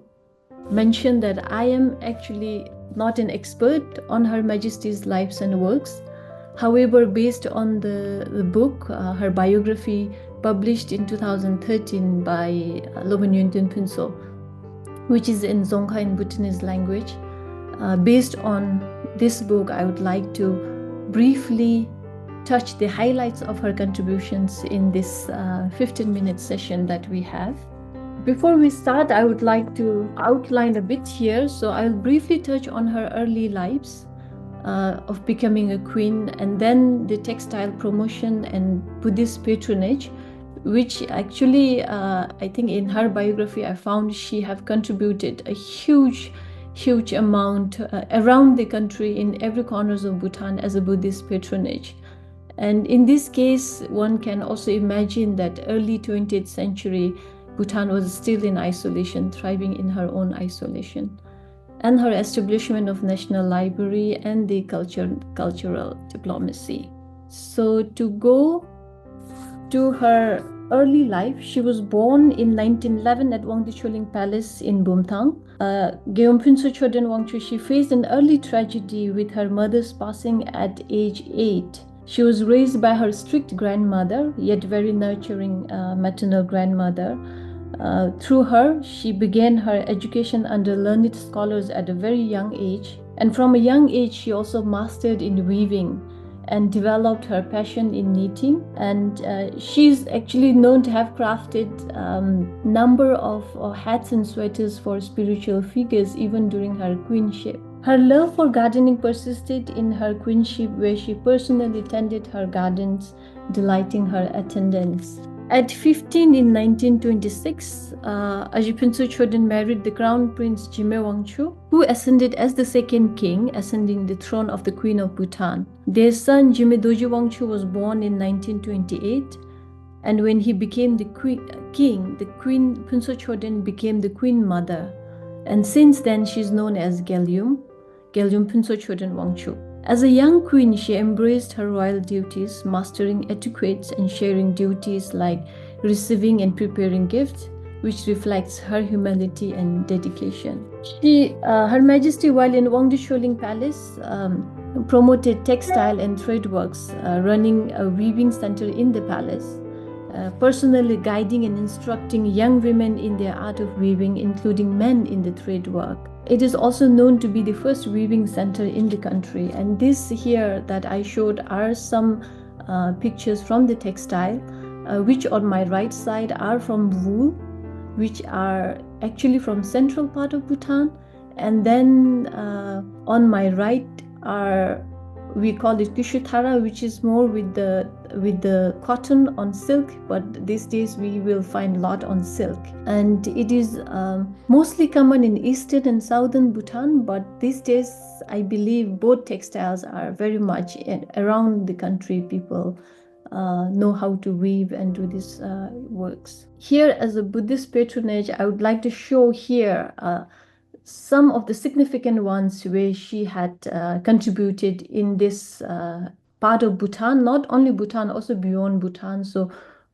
mention that I am actually not an expert on Her Majesty's lives and works. However, based on the book, her biography published in 2013 by Gyalyum Phuntsho, which is in Dzongkha in Bhutanese language. Based on this book, I would like to briefly touch the highlights of her contributions in this 15-minute session that we have. Before we start, I would like to outline a bit here. So I'll briefly touch on her early lives of becoming a queen, and then the textile promotion and Buddhist patronage, which actually, I think in her biography, I found she have contributed a huge amount around the country in every corners of Bhutan as a Buddhist patronage. And in this case, one can also imagine that early 20th century, Bhutan was still in isolation, thriving in her own isolation. And her establishment of National Library and the cultural diplomacy. So to go to her early life, she was born in 1911 at Wangdicholing Palace in Bumthang. Gyalyum Phuntsho Choden Wangchuk, she faced an early tragedy with her mother's passing at age 8. She was raised by her strict grandmother, yet very nurturing maternal grandmother. Through her, she began her education under learned scholars at a very young age. And from a young age, she also mastered in weaving and developed her passion in knitting. And she's actually known to have crafted number of hats and sweaters for spiritual figures even during her queenship. Her love for gardening persisted in her queenship, where she personally tended her gardens, delighting her attendants. At 15 in 1926, Gyalyum Phuntsho Choden married the Crown Prince Jime Wangchuk, who ascended as the second king, ascending the throne of the Queen of Bhutan. Their son Jime Doji Wangchuk was born in 1928, and when he became the king, the Queen Phuntsho Choden became the Queen Mother. And since then, she's known as Gyalyum Phuntsho Choden Wangchuk. As a young queen, she embraced her royal duties, mastering etiquettes and sharing duties like receiving and preparing gifts, which reflects her humility and dedication. Her Majesty, while in Wangdicholing Palace, promoted textile and trade works, running a weaving center in the palace, personally guiding and instructing young women in their art of weaving, including men in the trade work. It is also known to be the first weaving center in the country. And this here that I showed are some pictures from the textile, which on my right side are from wool, which are actually from central part of Bhutan. And then on my right are we call it Kushutara, which is more with the cotton on silk, but these days we will find a lot on silk. And it is mostly common in eastern and southern Bhutan, but these days I believe both textiles are very much around the country. People know how to weave and do these works. Here, as a Buddhist patronage, I would like to show here some of the significant ones where she had contributed in this part of Bhutan, not only Bhutan, also beyond Bhutan. So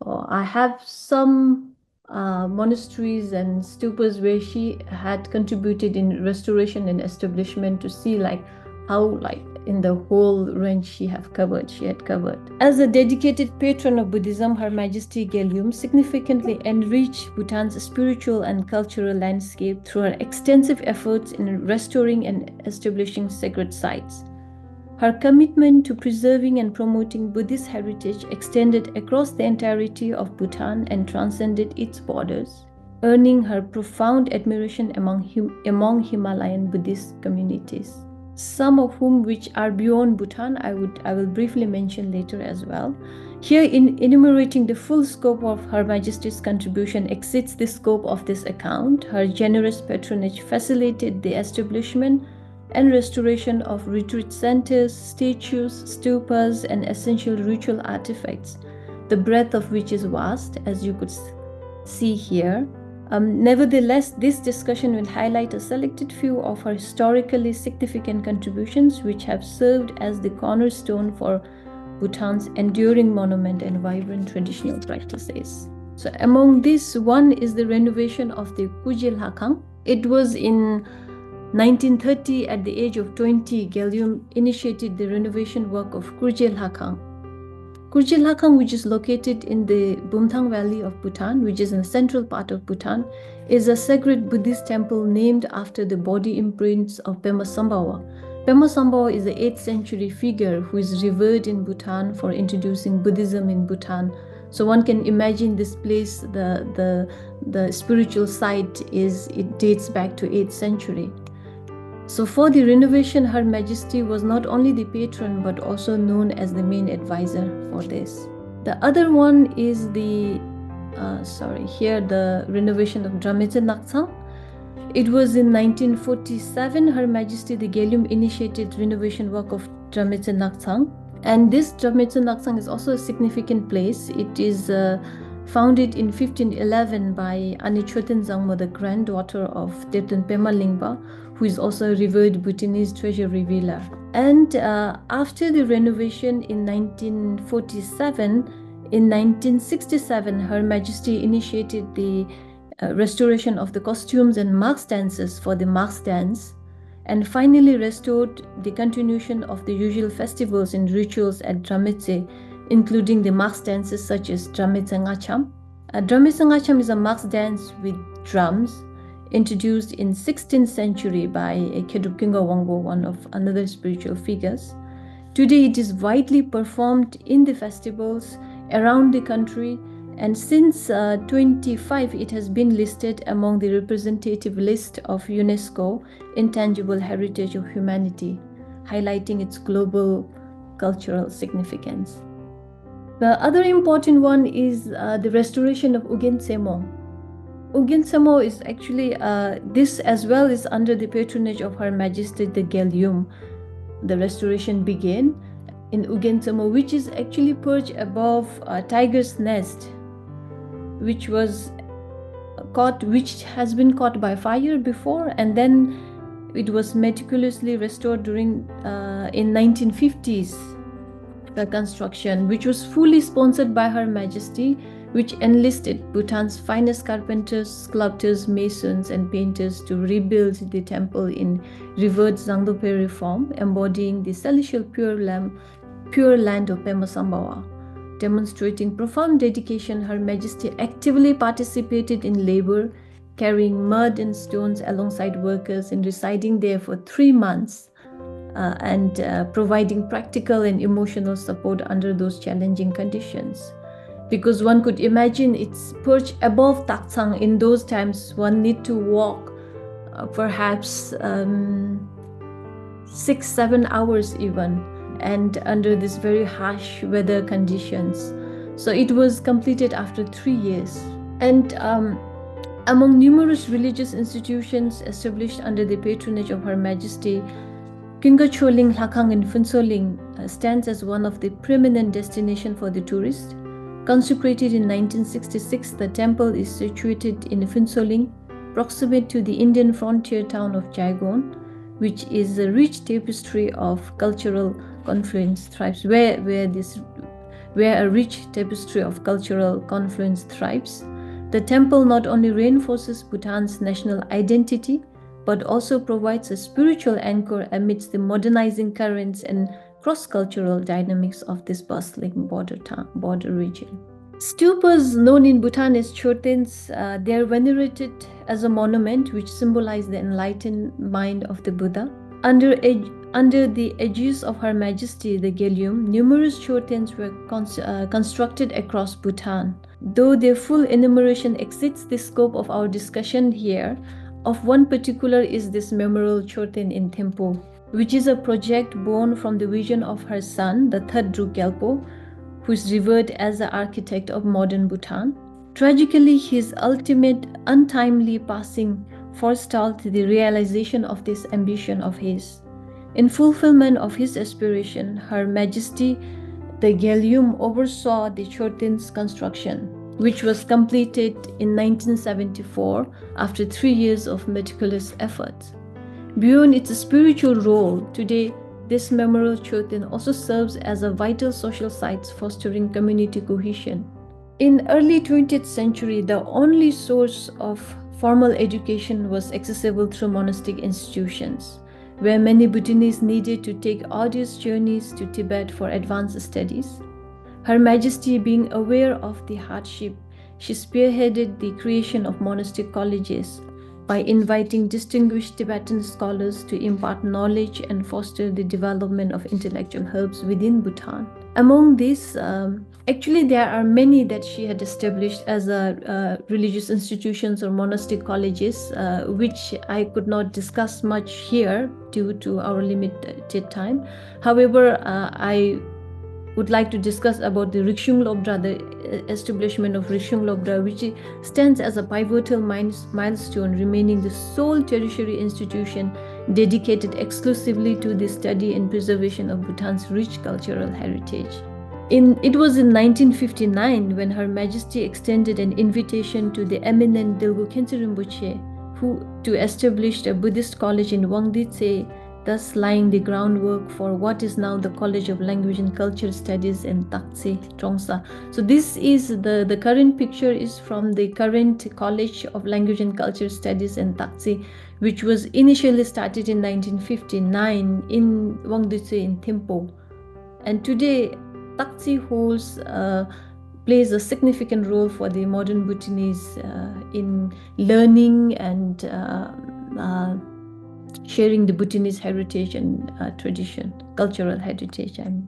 I have some monasteries and stupas where she had contributed in restoration and establishment, to see like how in the whole range she had covered. As a dedicated patron of Buddhism, Her Majesty Gyalyum significantly enriched Bhutan's spiritual and cultural landscape through her extensive efforts in restoring and establishing sacred sites. Her commitment to preserving and promoting Buddhist heritage extended across the entirety of Bhutan and transcended its borders, earning her profound admiration among Himalayan Buddhist communities, some of whom which are beyond Bhutan, I will briefly mention later as well. Here, in enumerating the full scope of Her Majesty's contribution exceeds the scope of this account. Her generous patronage facilitated the establishment and restoration of retreat centers, statues, stupas, and essential ritual artifacts, the breadth of which is vast, as you could see here. Nevertheless, this discussion will highlight a selected few of her historically significant contributions, which have served as the cornerstone for Bhutan's enduring monument and vibrant traditional practices. So among these, one is the renovation of the Kujil Hakang. It was in 1930, at the age of 20, Gyalyum initiated the renovation work of Kujil Hakang. Kujil Hakang, which is located in the Bumthang Valley of Bhutan, which is in the central part of Bhutan, is a sacred Buddhist temple named after the body imprints of 𝒚 Sambhawa. 𝒚 Sambhawa is the 8th century figure who is revered in Bhutan for introducing Buddhism in Bhutan. So one can imagine this place, the spiritual site it dates back to 8th century. So for the renovation, Her Majesty was not only the patron but also known as the main advisor for this. The other one is the renovation of 𝒉𝒐𝒏𝒕𝒖𝒓𝒚 𝑺𝒐𝒖𝒕𝒉 It was in 1947, Her Majesty the Gyalyum initiated renovation work of 𝒉𝒐𝒏𝒕𝒖𝒓𝒚, and this 𝒉𝒐𝒏𝒕𝒖𝒓𝒚 is also a significant place. It is founded in 1511 by Ani Choden Zangmo, the granddaughter of Teten Pema Lingpa, who is also a revered Bhutanese treasure revealer. And after the renovation in 1947, in 1967, Her Majesty initiated the restoration of the costumes and marks dances for the marks dance, and finally restored the continuation of the usual festivals and rituals at 𝒉𝒐𝒏𝒕𝒖𝒓𝒚, including the marks dances such as 𝒉𝒐𝒏𝒻. 𝒉𝒐𝒏𝒻 is a marks dance with drums, introduced in 16th century by Khedukkinga Wangbo, one of another spiritual figures. Today it is widely performed in the festivals around the country, and since 25 it has been listed among the representative list of UNESCO Intangible Heritage of Humanity, highlighting its global cultural significance. The other important one is the restoration of 𝒍𝒐𝒻. 𝒍𝒐𝒻 is actually, this as well is under the patronage of Her Majesty the Gyalyum. The restoration began in 𝒍𝒐𝒻, which is actually perched above a tiger's nest, which has been caught by fire before, and then it was meticulously restored during in 1950s. The construction, which was fully sponsored by Her Majesty, which enlisted Bhutan's finest carpenters, sculptors, masons, and painters to rebuild the temple in revered Zangdoperi form, embodying the celestial pure land of 𝒚 Sambhawa. Demonstrating profound dedication, Her Majesty actively participated in labor, carrying mud and stones alongside workers and residing there for 3 months, and providing practical and emotional support under those challenging conditions. Because one could imagine it's perched above Taktsang. In those times, one need to walk perhaps 6-7 hours even, and under this very harsh weather conditions. So it was completed after 3 years. And among numerous religious institutions established under the patronage of Her Majesty, Kingacholing Lakang in Phuntsho stands as one of the preeminent destinations for the tourist. Consecrated in 1966, the temple is situated in Phuntsho, proximate to the Indian frontier town of Yangon, which is a rich tapestry of cultural confluence thrives, where a rich tapestry of cultural confluence thrives. The temple not only reinforces Bhutan's national identity, but also provides a spiritual anchor amidst the modernizing currents and cross-cultural dynamics of this bustling border region. Stupas known in Bhutan as chotens, they are venerated as a monument which symbolize the enlightened mind of the Buddha. Under the aegis of Her Majesty the Gyalyum, numerous chotens were constructed across Bhutan. Though their full enumeration exceeds the scope of our discussion here, of one particular is this memorial choten in Thimphu, which is a project born from the vision of her son, the third Dru Gyalpo, who is revered as the architect of modern Bhutan. Tragically, his ultimate untimely passing forestalled the realization of this ambition of his. In fulfillment of his aspiration, Her Majesty the Gyalyum oversaw the choten's construction, which was completed in 1974 after 3 years of meticulous effort. Beyond its spiritual role, today this memorial choten also serves as a vital social site fostering community cohesion. In early 20th century, the only source of formal education was accessible through monastic institutions, where many Bhutanese needed to take arduous journeys to Tibet for advanced studies. Her Majesty, being aware of the hardship, she spearheaded the creation of monastic colleges by inviting distinguished Tibetan scholars to impart knowledge and foster the development of intellectual hubs within Bhutan. Among these, actually there are many that she had established as religious institutions or monastic colleges, which I could not discuss much here due to our limited time. However, I would like to discuss about the Rikshung Lobdra, the establishment of Rikshung Lobdra, which stands as a pivotal milestone, remaining the sole tertiary institution dedicated exclusively to the study and preservation of Bhutan's rich cultural heritage. It was in 1959 when Her Majesty extended an invitation to the eminent Dilgo Khyentse Rinpoche to establish a Buddhist college in Wangditse, thus laying the groundwork for what is now the College of Language and Culture Studies in Taktse, Trongsa. So this is the current picture is from the current College of Language and Culture Studies in Taktse, which was initially started in 1959 in Wangditse in Thimphu. And today, Taktse plays a significant role for the modern Bhutanese in learning and sharing the Bhutanese heritage and tradition, cultural heritage. And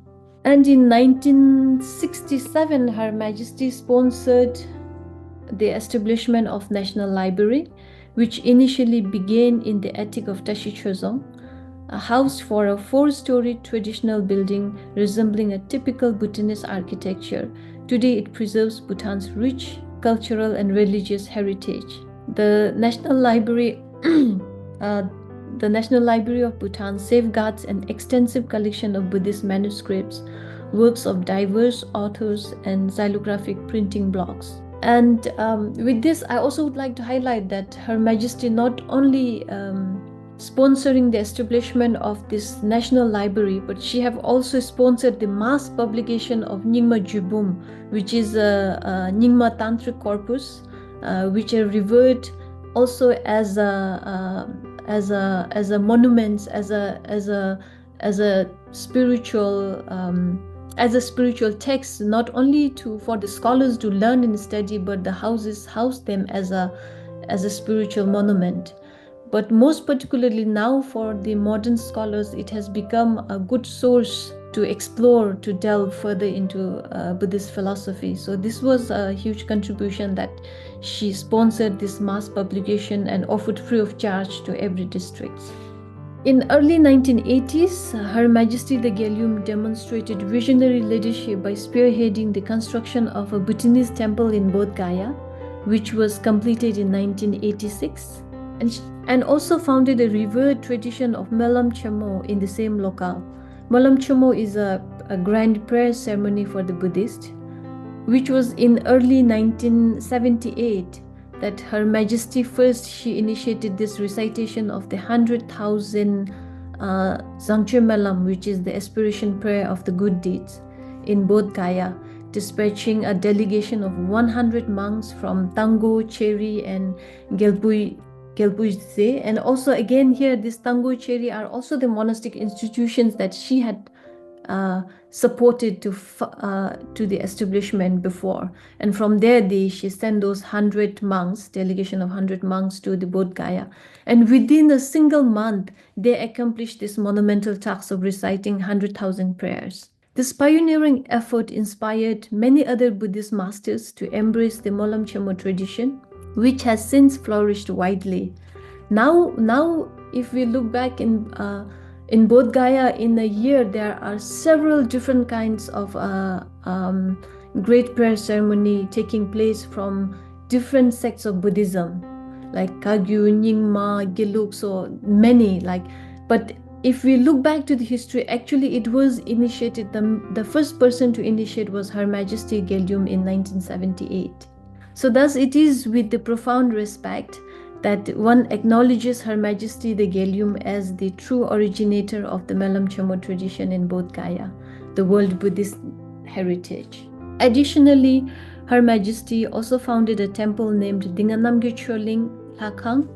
in 1967, Her Majesty sponsored the establishment of National Library, which initially began in the attic of Tashi Chozong, a house for a 4-story traditional building resembling a typical Bhutanese architecture. Today, it preserves Bhutan's rich cultural and religious heritage. The National Library of Bhutan safeguards an extensive collection of Buddhist manuscripts, works of diverse authors, and xylographic printing blocks. And with this, I also would like to highlight that Her Majesty not only sponsoring the establishment of this National Library, but she have also sponsored the mass publication of Nyingma Jubum, which is a Nyingma Tantric corpus, which are revered also as a monument, as a spiritual text, not only for the scholars to learn and study, but the houses house them as a spiritual monument. But most particularly now for the modern scholars, it has become a good source to explore, to delve further into Buddhist philosophy. So this was a huge contribution that she sponsored this mass publication and offered free of charge to every district. In early 1980s, Her Majesty the Gyalyum demonstrated visionary leadership by spearheading the construction of a Bhutanese temple in Bodh Gaya, which was completed in 1986, and also founded a revered tradition of 𝒚𝒏𝒕𝒖𝒓𝒚 in the same locale. 𝒚𝒏𝒕𝒖𝒓𝒚 is a grand prayer ceremony for the Buddhist, which was in early 1978 that Her Majesty she initiated this recitation of the 100,000 𝒔𝒊𝒂𝒏, which is the aspiration prayer of the good deeds in Bodh Gaya, dispatching a delegation of 100 monks from Tango, Cheri, and Gyalpui. And also again here, this Tango, Cheri are also the monastic institutions that she had supported to the establishment before, and from there she sent those 100 monks, delegation of 100 monks to the Bodh Gaya, and within a single month they accomplished this monumental task of reciting 100,000 prayers. This pioneering effort inspired many other Buddhist masters to embrace the 𝒚𝒏𝒕𝒖𝒓𝒚 tradition, which has since flourished widely. Now if we look back in Bodh Gaya, in a year, there are several different kinds of great prayer ceremony taking place from different sects of Buddhism, like Kagyu, Nyingma, Geluk, so many. But if we look back to the history, actually it was initiated, the first person to initiate was Her Majesty Gyalyum in 1978. So thus it is with the profound respect that one acknowledges Her Majesty the Gyalyum as the true originator of the 𝒚𝒏𝒕𝒖𝒓𝒚 tradition in Bodh Gaya, the world Buddhist heritage. Additionally, Her Majesty also founded a temple named Dinganamgir Choling Lakhang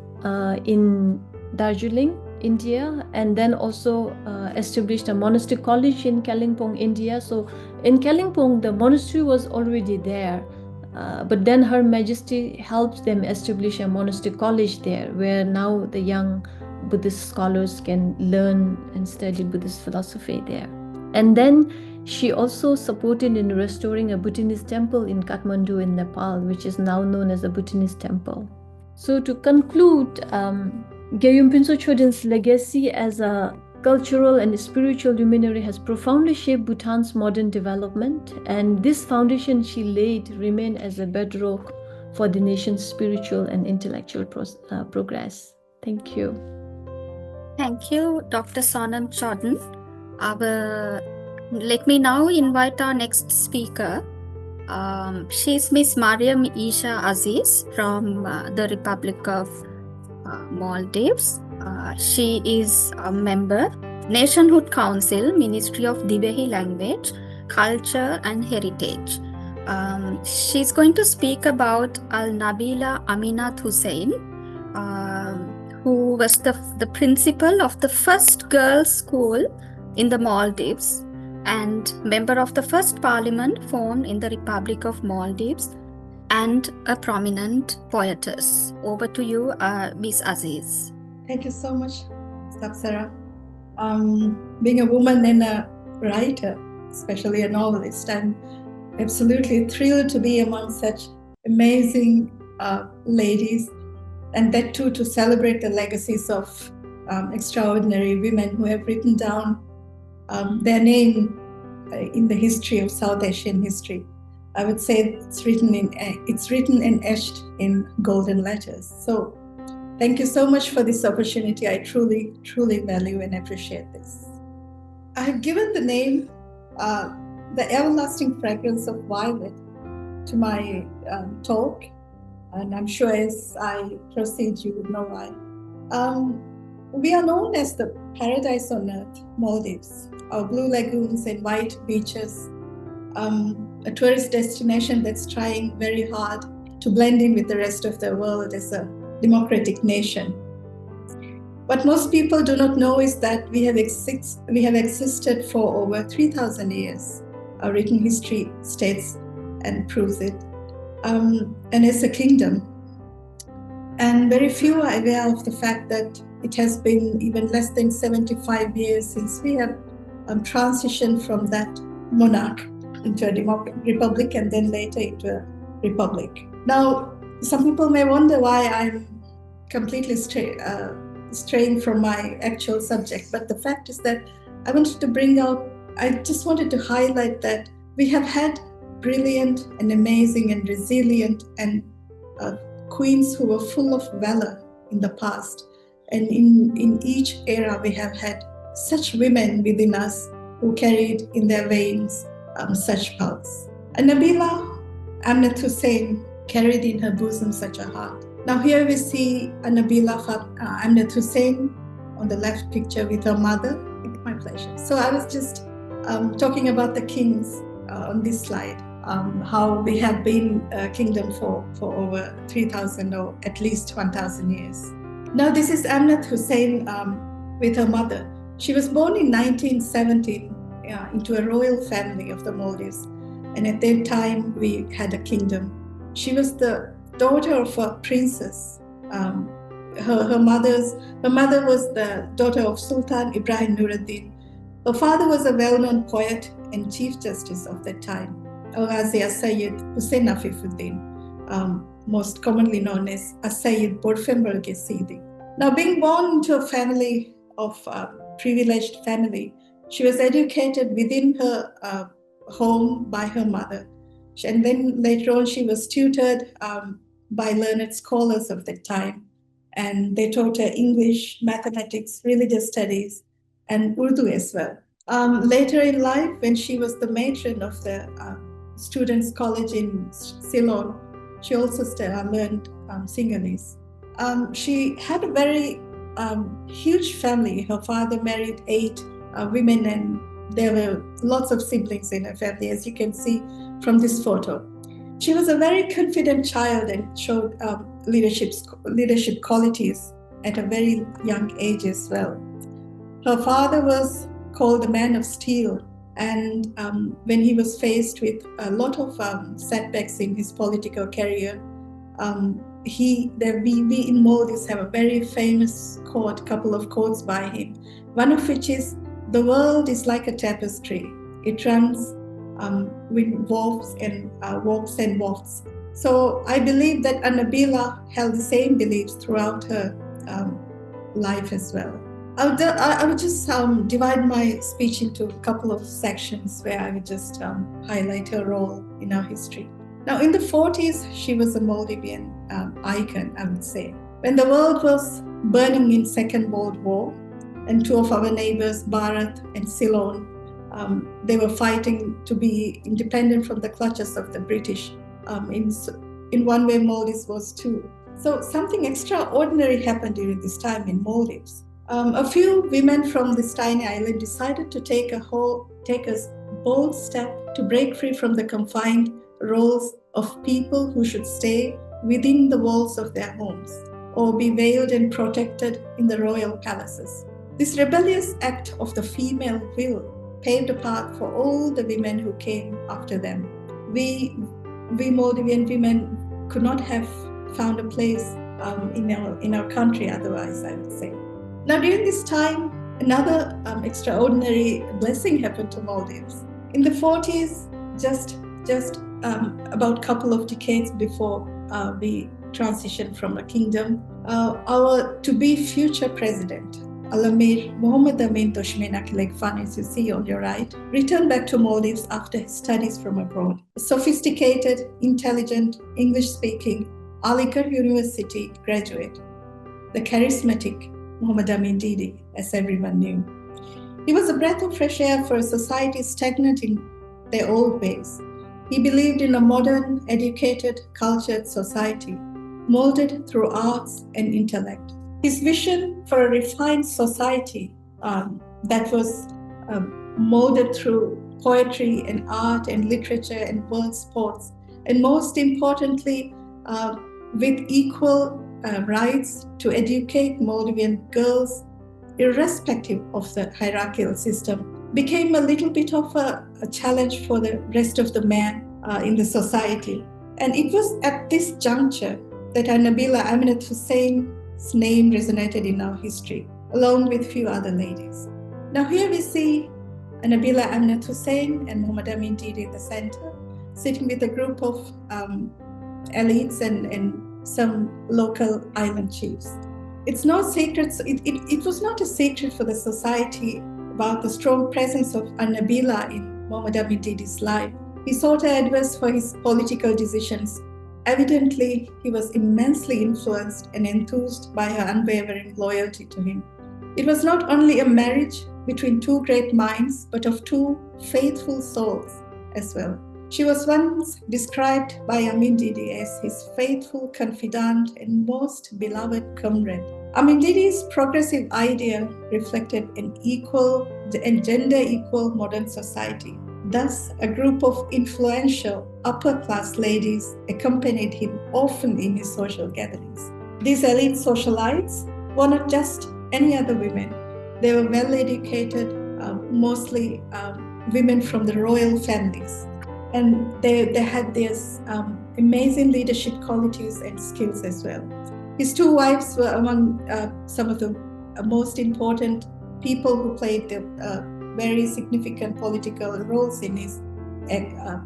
in Darjeeling, India, and then also established a monastic college in Kalimpong, India. So in Kalimpong, the monastery was already there. But then Her Majesty helped them establish a monastic college there, where now the young Buddhist scholars can learn and study Buddhist philosophy there. And then she also supported in restoring a Bhutanese temple in Kathmandu in Nepal, which is now known as a Bhutanese temple. So to conclude, Gyalyum Phuntsho Choden's legacy as a cultural and spiritual luminary has profoundly shaped Bhutan's modern development, and this foundation she laid remain as a bedrock for the nation's spiritual and intellectual progress. Thank you. Thank you, Dr. Sonam Choden. Let me now invite our next speaker. She's Miss Mariyam Isha Azeez from the Republic of Maldives. She is a member, Nationhood Council, Ministry of Divehi Language, Culture and Heritage. She's going to speak about Al-Nabeela Aminath Hussein, who was the principal of the first girls' school in the Maldives and member of the first parliament formed in the Republic of Maldives, and a prominent poetess. Over to you, Ms. Azeez. Thank you so much, Sapsara. Being a woman and a writer, especially a novelist, I'm absolutely thrilled to be among such amazing ladies, and that too to celebrate the legacies of extraordinary women who have written down their name in the history of South Asian history. I would say it's written and etched in golden letters. So thank you so much for this opportunity. I truly, truly value and appreciate this. I have given the name, The Everlasting Fragrance of Violet, to my talk, and I'm sure as I proceed you would know why. We are known as the paradise on earth, Maldives. Our blue lagoons and white beaches, a tourist destination that's trying very hard to blend in with the rest of the world as a democratic nation. What most people do not know is that we have existed for over 3,000 years. Our written history states and proves it, and as a kingdom. And very few are aware of the fact that it has been even less than 75 years since we have transitioned from that monarch into a republic and then later into a republic. Now, some people may wonder why I'm completely straying from my actual subject, but the fact is that I wanted to bring out, I just wanted to highlight that we have had brilliant and amazing and resilient and queens who were full of valor in the past. And in each era, we have had such women within us who carried in their veins such pulse. 𝑪𝒖𝒍𝒕𝒖𝒓𝒚 Aminath Hussein carried in her bosom such a heart. Now here we see 𝑪𝒖𝒍𝒕𝒖𝒓𝒚 Aminath Hussein on the left picture with her mother. It's my pleasure. So I was just talking about the kings on this slide, how we have been a kingdom for over 3,000 or at least 1,000 years. Now this is Aminath Hussein with her mother. She was born in 1917 into a royal family of the Maldives, and at that time we had a kingdom. She was the daughter of a princess. Her mother was the daughter of Sultan Ibrahim Nuruddin. Her father was a well-known poet and chief justice of that time, Al-Ghazi Sayyid Hussein Afifuddin, most commonly known as 𝒖𝒍𝒕𝒖𝒓𝒚 𝑺𝒔𝒊𝒂𝒏. Now, being born into a family of privileged family, she was educated within her home by her mother. And then later on, she was tutored by learned scholars of that time. And they taught her English, mathematics, religious studies, and Urdu as well. Later in life, when she was the matron of the Students' College in Ceylon, she also learned Sinhalese. She had a very huge family. Her father married 8 women, and there were lots of siblings in her family, as you can see from this photo. She was a very confident child and showed leadership qualities at a very young age as well. Her father was called the man of steel, and when he was faced with a lot of setbacks in his political career, we in Maldives have a very famous quote, couple of quotes by him, one of which is, "The world is like a tapestry. It runs with warps and wafts." So I believe that 𝑪𝒖𝒍𝒕𝒖𝒓𝒚 held the same beliefs throughout her life as well. I would just divide my speech into a couple of sections where I would just highlight her role in our history. Now, in the 40s, she was a Maldivian icon, I would say. When the world was burning in Second World War, and 2 of our neighbors, Bharat and Ceylon, they were fighting to be independent from the clutches of the British. In one way, Maldives was too. So something extraordinary happened during this time in Maldives. A few women from this tiny island decided to take a bold step to break free from the confined roles of people who should stay within the walls of their homes or be veiled and protected in the royal palaces. This rebellious act of the female will paved a path for all the women who came after them. We Maldivian women could not have found a place in our country otherwise, I would say. Now, during this time, another extraordinary blessing happened to Maldives. In the 40s, just about a couple of decades before we transitioned from a kingdom, our to-be future president, Al-Amir Mohammed Amin Toshmenak Legfan, as you see on your right, returned back to Maldives after his studies from abroad. A sophisticated, intelligent, English-speaking Aligarh University graduate, the charismatic Mohammed Amin Didi, as everyone knew. He was a breath of fresh air for a society stagnant in their old ways. He believed in a modern, educated, cultured society, molded through arts and intellect. His vision for a refined society that was molded through poetry and art and literature and world sports, and most importantly, with equal rights to educate Maldivian girls, irrespective of the hierarchical system, became a little bit of a challenge for the rest of the men in the society. And it was at this juncture that 𝑪𝒖𝒍𝒕𝒖𝒓𝒚 Aminath Hussein's name resonated in our history, along with few other ladies. Now here we see 𝑪𝒖𝒍𝒕𝒖𝒓𝒚 Aminath Hussein and Mohammed Amin Didi in the center, sitting with a group of elites and some local island chiefs. it's no secret, it was not a secret for the society about the strong presence of Al-Nabeela in Muhammad Amin Didi's life. He sought her advice for his political decisions. Evidently, he was immensely influenced and enthused by her unwavering loyalty to him. It was not only a marriage between two great minds, but of two faithful souls as well. She was once described by Amin Didi as his faithful confidant and most beloved comrade. Amin Didi's progressive idea reflected an equal and gender-equal modern society. Thus, a group of influential upper-class ladies accompanied him often in his social gatherings. These elite socialites were not just any other women. They were well-educated, mostly women from the royal families. And they had these amazing leadership qualities and skills as well. His two wives were among some of the most important people who played the very significant political roles in his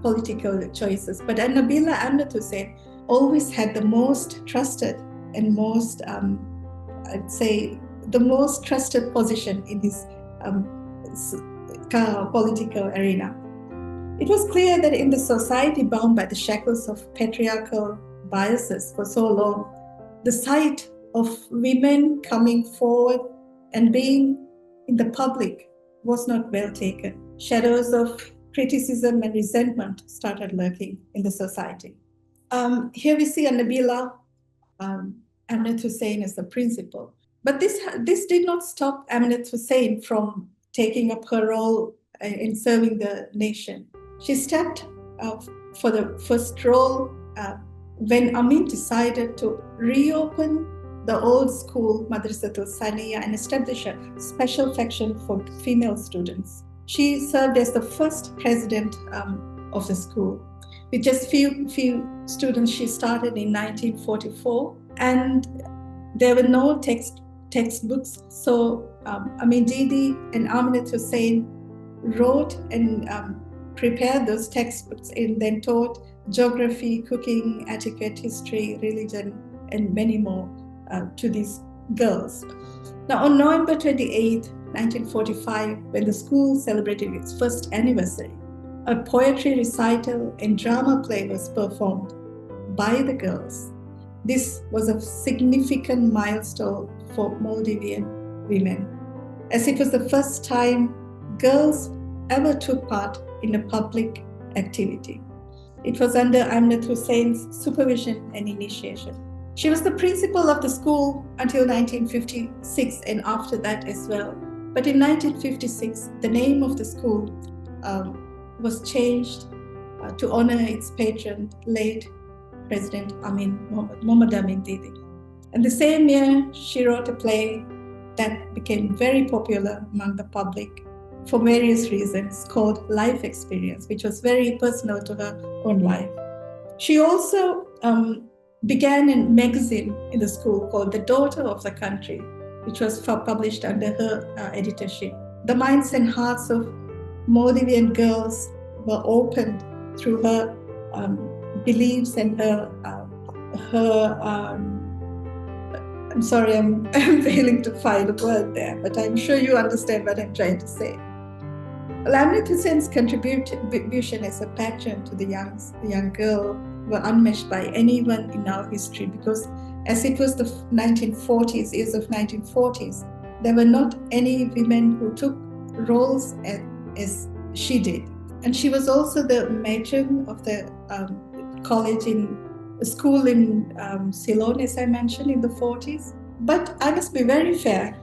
political choices. But Al-Nabeela Aminath Hussein always had the most trusted and most, I'd say, the most trusted position in his political arena. It was clear that in the society bound by the shackles of patriarchal biases for so long, the sight of women coming forward and being in the public was not well taken. Shadows of criticism and resentment started lurking in the society. Here we see Al-Nabeela Aminath Hussein as the principal. But this did not stop Aminath Hussein from taking up her role in serving the nation. She stepped for the first role when Amin decided to reopen the old school Madrasatul Saniya and establish a special section for female students. She served as the first president of the school. With just few students, she started in 1944, and there were no textbooks. So Amin Didi and Aminath Hussein wrote and prepared those textbooks and then taught geography, cooking, etiquette, history, religion, and many more to these girls. Now, on November 28, 1945, when the school celebrated its first anniversary, a poetry recital and drama play was performed by the girls. This was a significant milestone for Maldivian women, as it was the first time girls ever took part in a public activity. It was under Aminath Hussein's supervision and initiation. She was the principal of the school until 1956 and after that as well. But in 1956, the name of the school was changed to honor its patron, late President Muhammad Amin Didi. And the same year, she wrote a play that became very popular among the public for various reasons, called Life Experience, which was very personal to her own life. She also began a magazine in the school called The Daughter of the Country, which was published under her editorship. The minds and hearts of Maldivian girls were opened through her beliefs and her I'm sorry, I'm failing to find a word there, but I'm sure you understand what I'm trying to say. Aminath Hussein's contribution as a patron to the young girl were unmatched by anyone in our history, because as it was the 1940s, years of 1940s, there were not any women who took roles as she did. And she was also the matron of the school in Ceylon, as I mentioned, in the 40s. But I must be very fair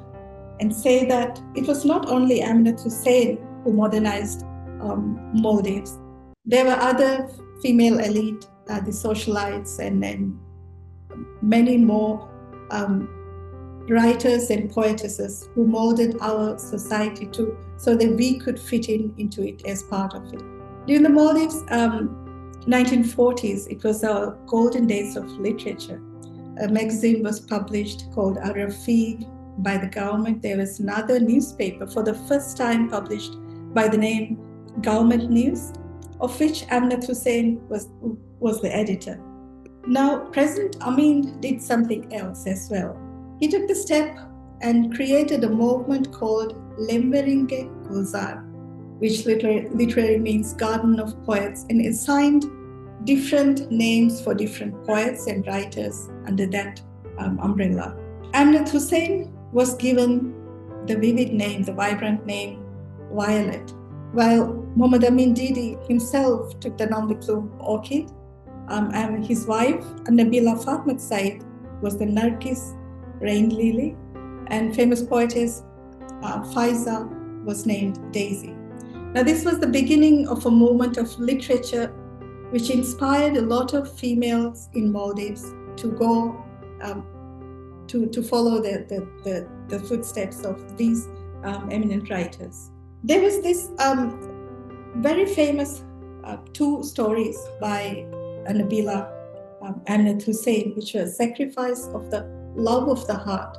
and say that it was not only Aminath Hussein who modernized Maldives. There were other female elite, the socialites, and then many more writers and poetesses who molded our society too, so that we could fit into it as part of it. During the Maldives 1940s, it was our golden days of literature. A magazine was published called Al-Rafiq by the government. There was another newspaper for the first time published by the name Government News, of which Aminath Hussein was the editor. Now, President Amin did something else as well. He took the step and created a movement called Lemveringe Gulzar, which literally means Garden of Poets, and assigned different names for different poets and writers under that umbrella. Aminath Hussein was given the vivid name, the vibrant name, Violet, while Muhammad Amin Didi himself took the nom de plume Orchid, and his wife, Al-Nabeela Aminath was the Nargis, Rain Lily, and famous poetess Faiza was named Daisy. Now, this was the beginning of a movement of literature which inspired a lot of females in Maldives to go to follow the footsteps of these eminent writers. There was this very famous two stories by Al-Nabeela Aminath Hussein, which was Sacrifice of the Love of the Heart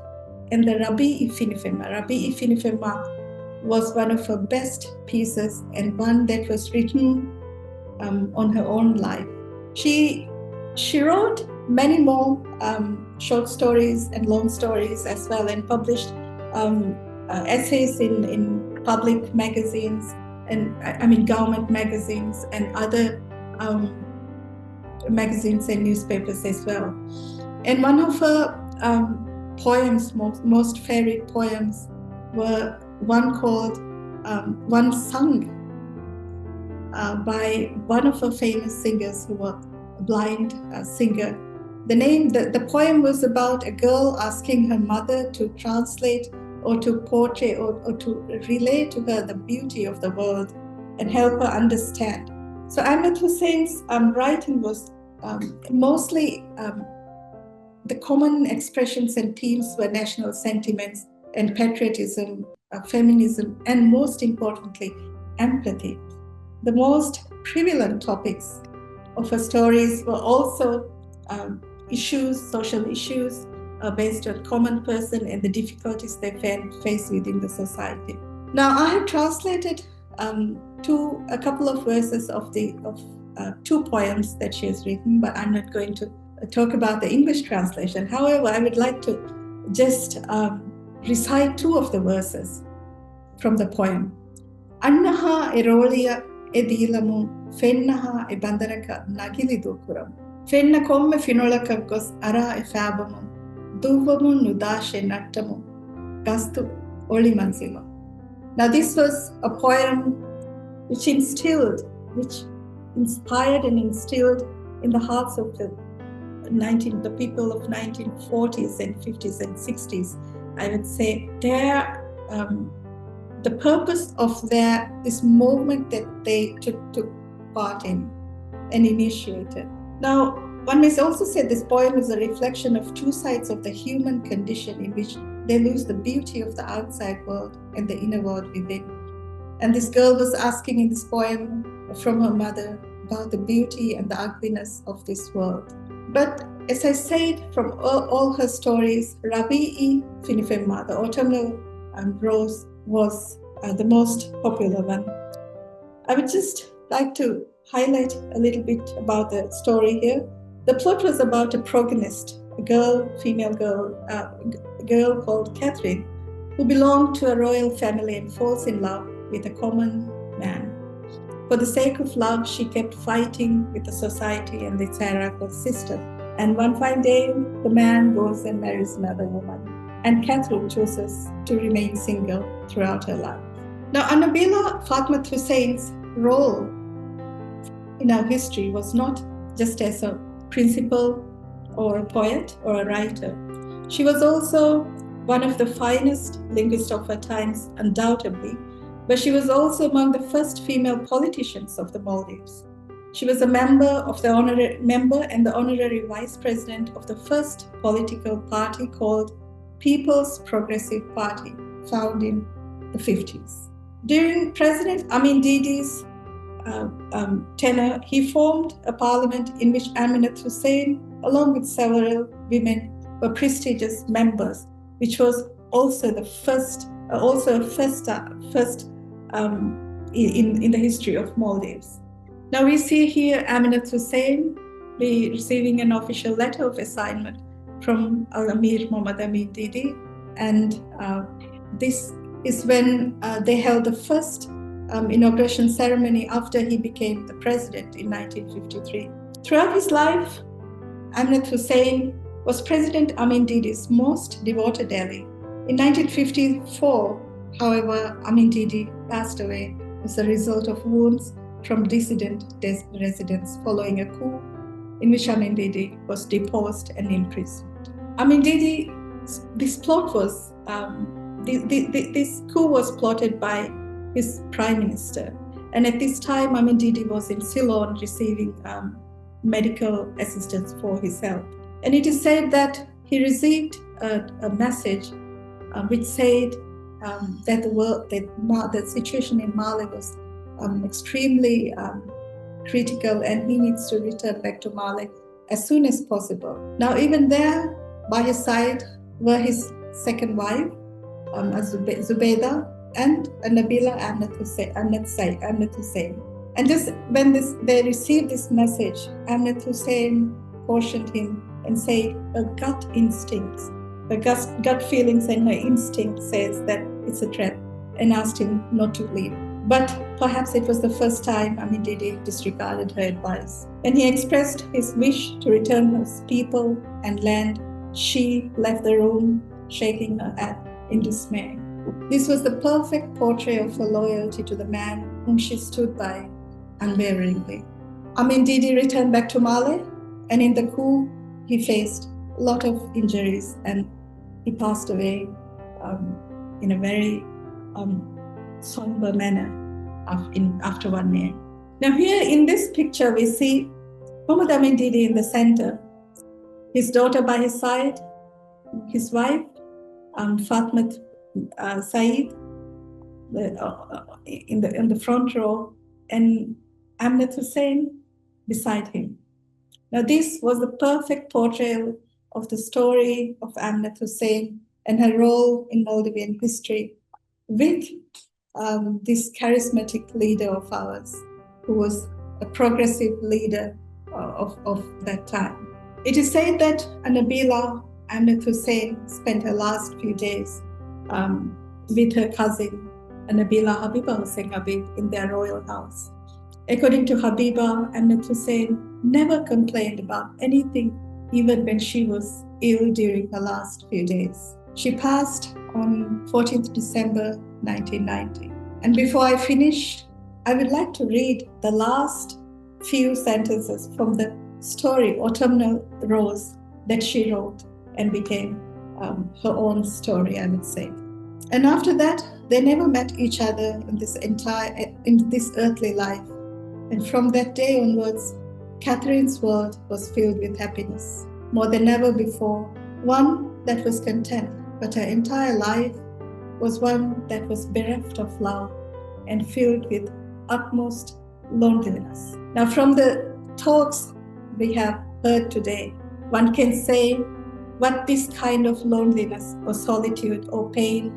and the 𝒏𝒕𝒖𝒓𝒚. 𝒏𝒕𝒖𝒓𝒚 was one of her best pieces and one that was written on her own life. She wrote many more short stories and long stories as well, and published essays in public magazines and government magazines and other magazines and newspapers as well. And one of her poems, most favorite poems, were one called One Sung by one of her famous singers who were a blind singer. The poem was about a girl asking her mother to translate or to portray or to relay to her the beauty of the world and help her understand. So Aminath Hussein's writing was mostly the common expressions and themes were national sentiments and patriotism, feminism, and most importantly, empathy. The most prevalent topics of her stories were also social issues based on common person and the difficulties they face within the society. Now, I have translated a couple of verses of two poems that she has written, but I'm not going to talk about the English translation. However, I would like to just recite two of the verses from the poem. Annaha eroliya edilamu fennaha ebandaraka nagili dukuram. Fenna komme finolaka gos ara 𝒆𝒏𝒚 duvamu nudashe nattamu gastu olimansima. Now, this was a poem which inspired and instilled in the hearts of the people of 1940s and 50s and 60s. I would say the purpose of this movement that they took part in and initiated. Now, one may also say this poem is a reflection of two sides of the human condition in which they lose the beauty of the outside world and the inner world within. And this girl was asking in this poem from her mother about the beauty and the ugliness of this world. But as I said, from all her stories, 𝒏𝒕𝒖𝒓𝒚, the autumnal rose, was the most popular one. I would just like to highlight a little bit about the story here. The plot was about a protagonist, a female girl called Catherine, who belonged to a royal family and falls in love with a common man. For the sake of love, she kept fighting with the society and the tyrannical system. And one fine day, the man goes and marries another woman, and Catherine chooses to remain single throughout her life. Now, Al-Nabeela Aminath Hussein's role in our history was not just as a principal or a poet or a writer. She was also one of the finest linguists of her times, undoubtedly, but she was also among the first female politicians of the Maldives. She was a member and the honorary vice president of the first political party called People's Progressive Party, found in the 50s. During President Amin Didi's tenure, he formed a parliament in which Aminath Hussein, along with several women, were prestigious members, which was also the first in the history of Maldives. Now we see here Aminath Hussein receiving an official letter of assignment from Al-Amir Muhammad Amin Didi. And this is when they held the first inauguration ceremony after he became the president in 1953. Throughout his life, Aminath Hussein was President Amin Didi's most devoted ally. In 1954, however, Amin Didi passed away as a result of wounds from dissident residents following a coup in which Amin Didi was deposed and imprisoned. Amin Didi, this plot was, this coup was plotted by his prime minister. And at this time, Amin Didi was in Ceylon receiving medical assistance for his health. And it is said that he received a message which said that the situation in Mali was extremely critical and he needs to return back to Mali as soon as possible. Now, even there, by his side were his second wife, Zubaydah, and 𝑛abeela Aminath Hussein. And just when they received this message, Aminath Hussein cautioned him and said, her gut instincts, her gut feelings and her instinct says that it's a trap, and asked him not to leave. But perhaps it was the first time Amin Didi disregarded her advice. When he expressed his wish to return his people and land, she left the room, shaking her head in dismay. This was the perfect portrait of her loyalty to the man whom she stood by unwaveringly. Amin Didi returned back to Mali, and in the coup, he faced a lot of injuries and he passed away in a very somber manner after 1 year. Now here in this picture, we see Muhammad Amin Didi in the center, his daughter by his side, his wife, Fatma Saeed, in the front row, and Aminath Hussein beside him. Now this was the perfect portrayal of the story of Aminath Hussein and her role in Maldivian history with this charismatic leader of ours, who was a progressive leader of that time. It is said that 𝑛abeela Aminath Hussein spent her last few days with her cousin 𝑛abeela Habiba Hussein Habib in their royal house. According to Habiba, Aminath Hussein never complained about anything, even when she was ill during her last few days. She passed on 14th December 1990. And before I finish, I would like to read the last few sentences from the story, Autumnal Rose, that she wrote and became her own story, I would say. And after that, they never met each other in this earthly life. And from that day onwards, Catherine's world was filled with happiness, more than ever before, one that was content, but her entire life was one that was bereft of love and filled with utmost loneliness. Now, from the talks we have heard today, one can say what this kind of loneliness or solitude or pain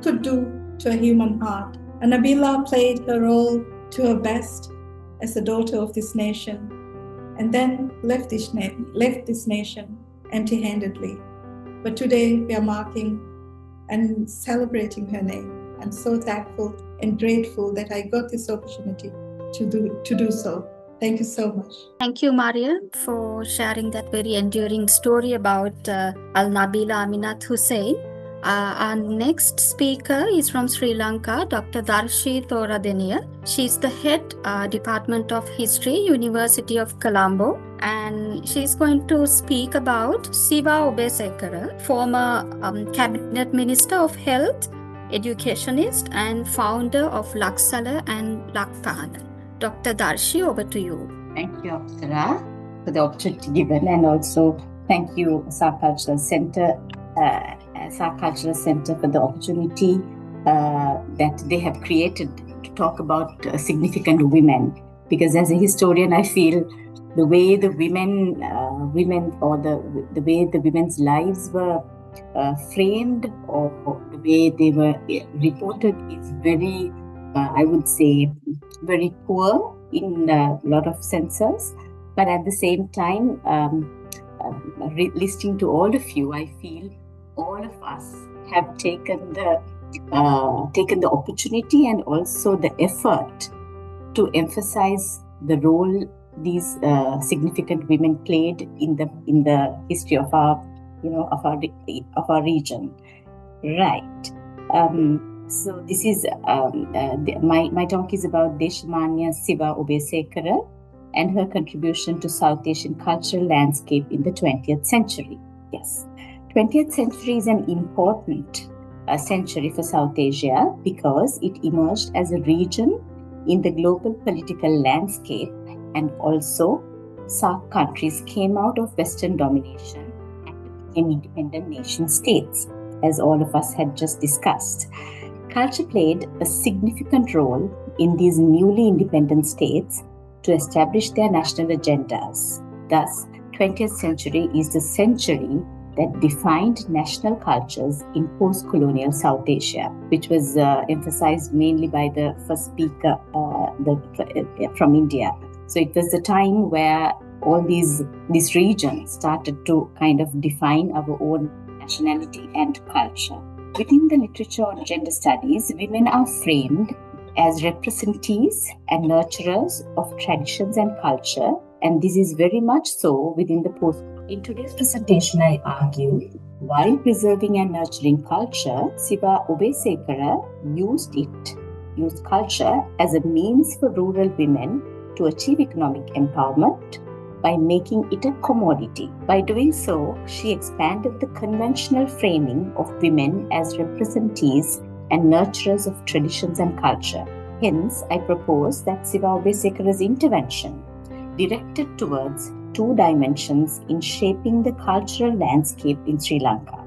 could do to a human heart. 𝑛abeela played her role to her best as a daughter of this nation, and then left this nation empty-handedly. But today we are marking and celebrating her name. I'm so thankful and grateful that I got this opportunity to do so. Thank you so much. Thank you, Mariam, for sharing that very enduring story about Al-Nabeela Aminath Hussein. Our next speaker is from Sri Lanka, Dr. Darshi Thoradeniya. She's the head Department of History, University of Colombo, and she's going to speak about Siva Obeyesekere, former Cabinet Minister of Health, educationist, and founder of Laksala and Lakpana. Dr. Darshi, over to you. Thank you, Apsara, for the opportunity given, and also thank you, SAARC Cultural Centre, for the opportunity that they have created to talk about significant women. Because as a historian, I feel the way the women or the way the women's lives were framed, or the way they were reported, is very, I would say, very poor in a lot of senses. But at the same time, listening to all of you, I feel all of us have taken the opportunity and also the effort to emphasize the role these significant women played in the history of our region. Right. So this is my talk is about Deshamanya Siva Obeyesekere and her contribution to South Asian cultural landscape in the 20th century. Yes, 20th century is an important century for South Asia because it emerged as a region in the global political landscape, and also SAARC countries came out of Western domination and became independent nation states, as all of us had just discussed. Culture played a significant role in these newly independent states to establish their national agendas. Thus, 20th century is the century that defined national cultures in post-colonial South Asia, which was emphasized mainly by the first speaker from India. So it was the time where all these regions started to kind of define our own nationality and culture. Within the literature on gender studies, women are framed as representatives and nurturers of traditions and culture, and this is very much so within the post. In today's presentation, I argue, while preserving and nurturing culture, Siva Obeyesekere used culture as a means for rural women to achieve economic empowerment by making it a commodity. By doing so, she expanded the conventional framing of women as representatives and nurturers of traditions and culture. Hence, I propose that Siva Obeyesekere's intervention directed towards two dimensions in shaping the cultural landscape in Sri Lanka.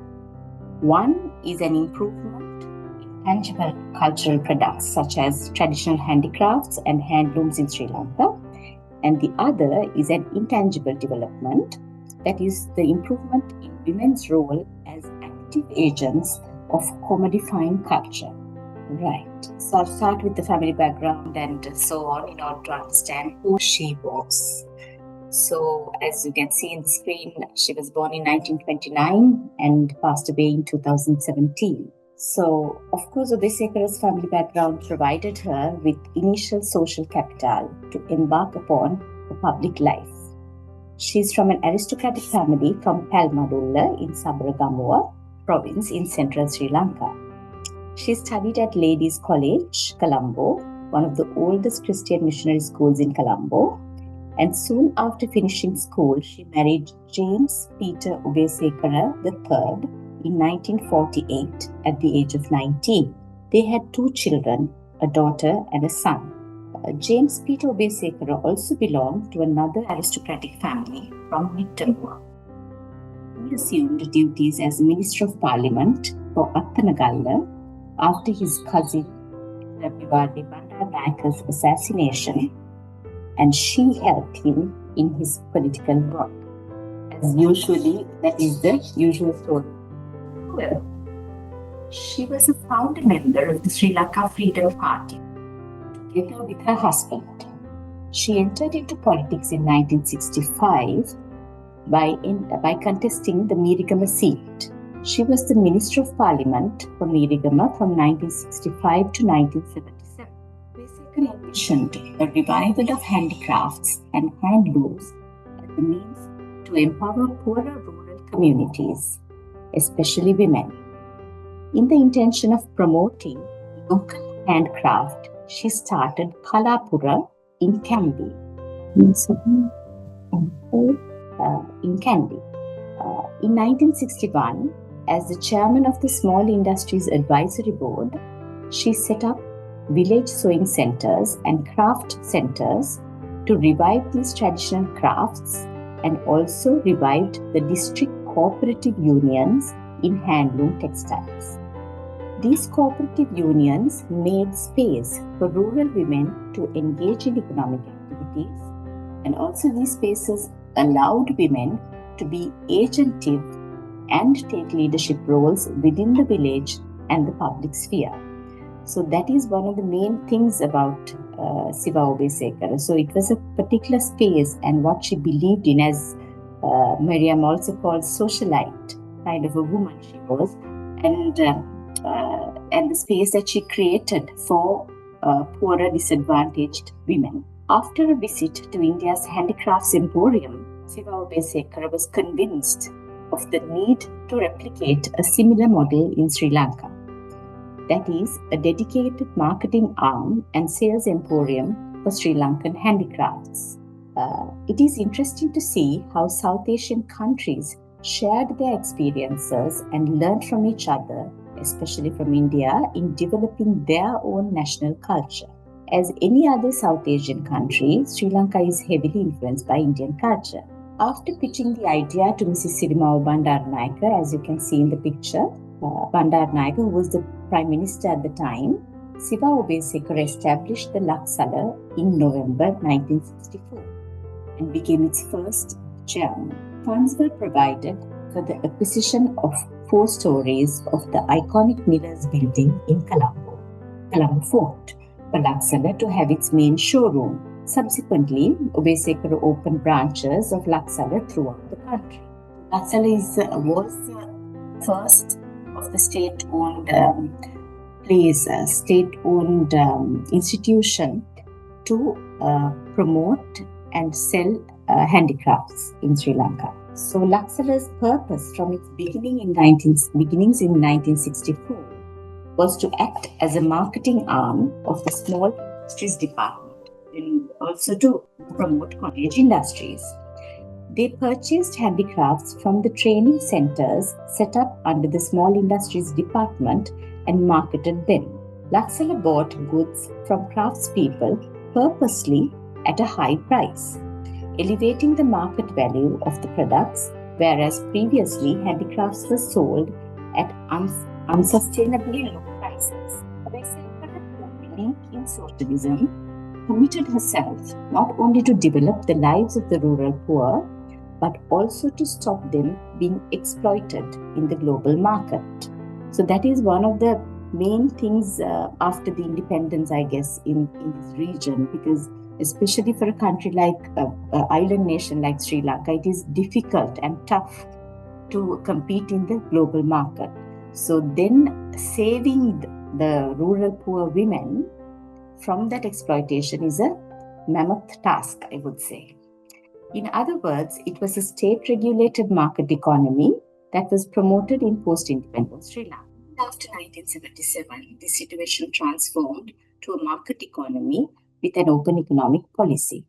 One is an improvement in tangible cultural products such as traditional handicrafts and handlooms in Sri Lanka, and the other is an intangible development, that is the improvement in women's role as active agents of commodifying culture. Right. So I'll start with the family background and so on in order to understand who she was. So as you can see in the screen, she was born in 1929 and passed away in 2017. So, of course, Obeyesekere's family background provided her with initial social capital to embark upon a public life. She is from an aristocratic family from Palmadulla in Sivagami province in central Sri Lanka. She studied at Ladies' College, Colombo, one of the oldest Christian missionary schools in Colombo. And soon after finishing school, she married James Peter Obeyesekere III in 1948 at the age of 19. They had two children, a daughter and a son. James Peter Obeyesekere also belonged to another aristocratic family from Mittamua. He assumed duties as Minister of Parliament for Attanagalla after his cousin Rabiwadi Bandaranaike's assassination, and she helped him in his political work. As usually, that is the usual story. Well, she was a founder member of the Sri Lanka Freedom Party together with her husband. She entered into politics in 1965 by contesting the Mirigama seat. She was the Minister of Parliament for Mirigama from 1965 to 1977. Basically envisioned a revival of handicrafts and handlooms as a means to empower poorer rural communities, especially women. In the intention of promoting local handcraft, she started Kalapura in Kandy. In 1961, as the chairman of the Small Industries Advisory Board, she set up village sewing centers and craft centers to revive these traditional crafts, and also revived the district cooperative unions in handloom textiles. These cooperative unions made space for rural women to engage in economic activities, and also these spaces allowed women to be agentive and take leadership roles within the village and the public sphere. So that is one of the main things about Siva Obeyesekere. So it was a particular space and what she believed in, as Mariam also called socialite, kind of a woman she was, and the space that she created for poorer, disadvantaged women. After a visit to India's handicrafts emporium, Siva Obeyesekere was convinced of the need to replicate a similar model in Sri Lanka. That is, a dedicated marketing arm and sales emporium for Sri Lankan handicrafts. It is interesting to see how South Asian countries shared their experiences and learned from each other, especially from India, in developing their own national culture. As any other South Asian country, Sri Lanka is heavily influenced by Indian culture. After pitching the idea to Mrs. Sirimao Bandaranaike, as you can see in the picture, Bandaranaike, who was the Prime Minister at the time, Siva Obeyesekere established the Laksala in November 1964 and became its first chairman. Funds were provided for the acquisition of 4 stories of the iconic Miller's building in Colombo Fort, for Laksala to have its main showroom. Subsequently, Obeyesekere opened branches of Laksala throughout the country. Laksala was the first of the state-owned state-owned institution to promote and sell handicrafts in Sri Lanka. So Laksala's purpose from its beginnings in 1964 was to act as a marketing arm of the small industries department and also to promote cottage industries. They purchased handicrafts from the training centers set up under the small industries department and marketed them. Laksala bought goods from craftspeople purposely at a high price, elevating the market value of the products, whereas previously handicrafts were sold at unsustainably low prices. Obeyesekere, who believed in socialism, committed herself not only to develop the lives of the rural poor, but also to stop them being exploited in the global market. So that is one of the main things after the independence, I guess, in this region, because especially for a country like an island nation like Sri Lanka, it is difficult and tough to compete in the global market. So then saving the rural poor women from that exploitation is a mammoth task, I would say. In other words, it was a state-regulated market economy that was promoted in post-independence Sri Lanka. After 1977, the situation transformed to a market economy with an open economic policy.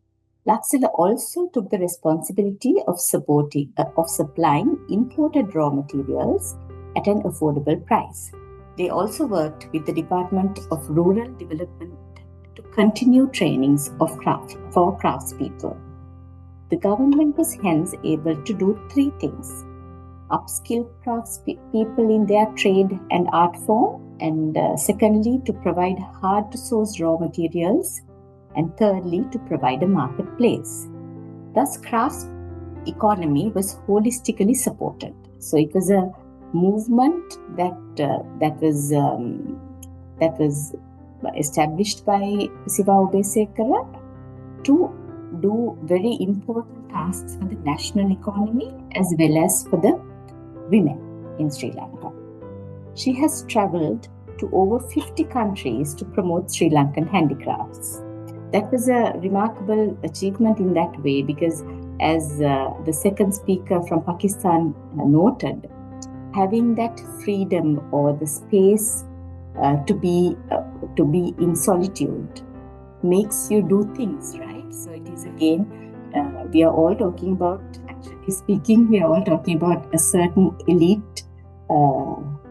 Laksala also took the responsibility of supplying imported raw materials at an affordable price. They also worked with the Department of Rural Development to continue trainings for craftspeople. The government was hence able to do 3 things: upskill craftspeople in their trade and art form, and secondly, to provide hard-to-source raw materials, and thirdly, to provide a marketplace. Thus, crafts economy was holistically supported. So it was a movement that was established by Siva Obeyesekere to do very important tasks for the national economy as well as for the women in Sri Lanka. She has travelled to over 50 countries to promote Sri Lankan handicrafts. That was a remarkable achievement in that way because, as the second speaker from Pakistan noted, having that freedom or the space to be in solitude makes you do things, right? So it is again, we are all talking about, actually speaking, we are all talking about a certain elite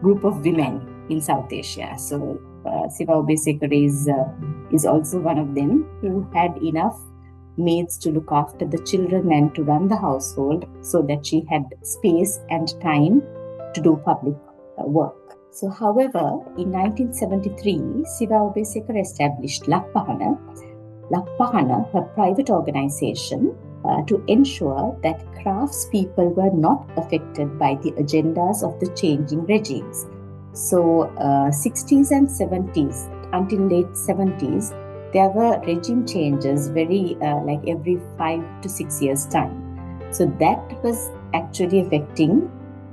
group of women in South Asia. So Siva Obeyesekere is also one of them who had enough maids to look after the children and to run the household so that she had space and time to do public work. So, however, in 1973, Siva Obeyesekere established Lakpahana, her private organization, to ensure that craftspeople were not affected by the agendas of the changing regimes. So, 60s and 70s until late 70s, there were regime changes very like every 5 to 6 years' time. So that was actually affecting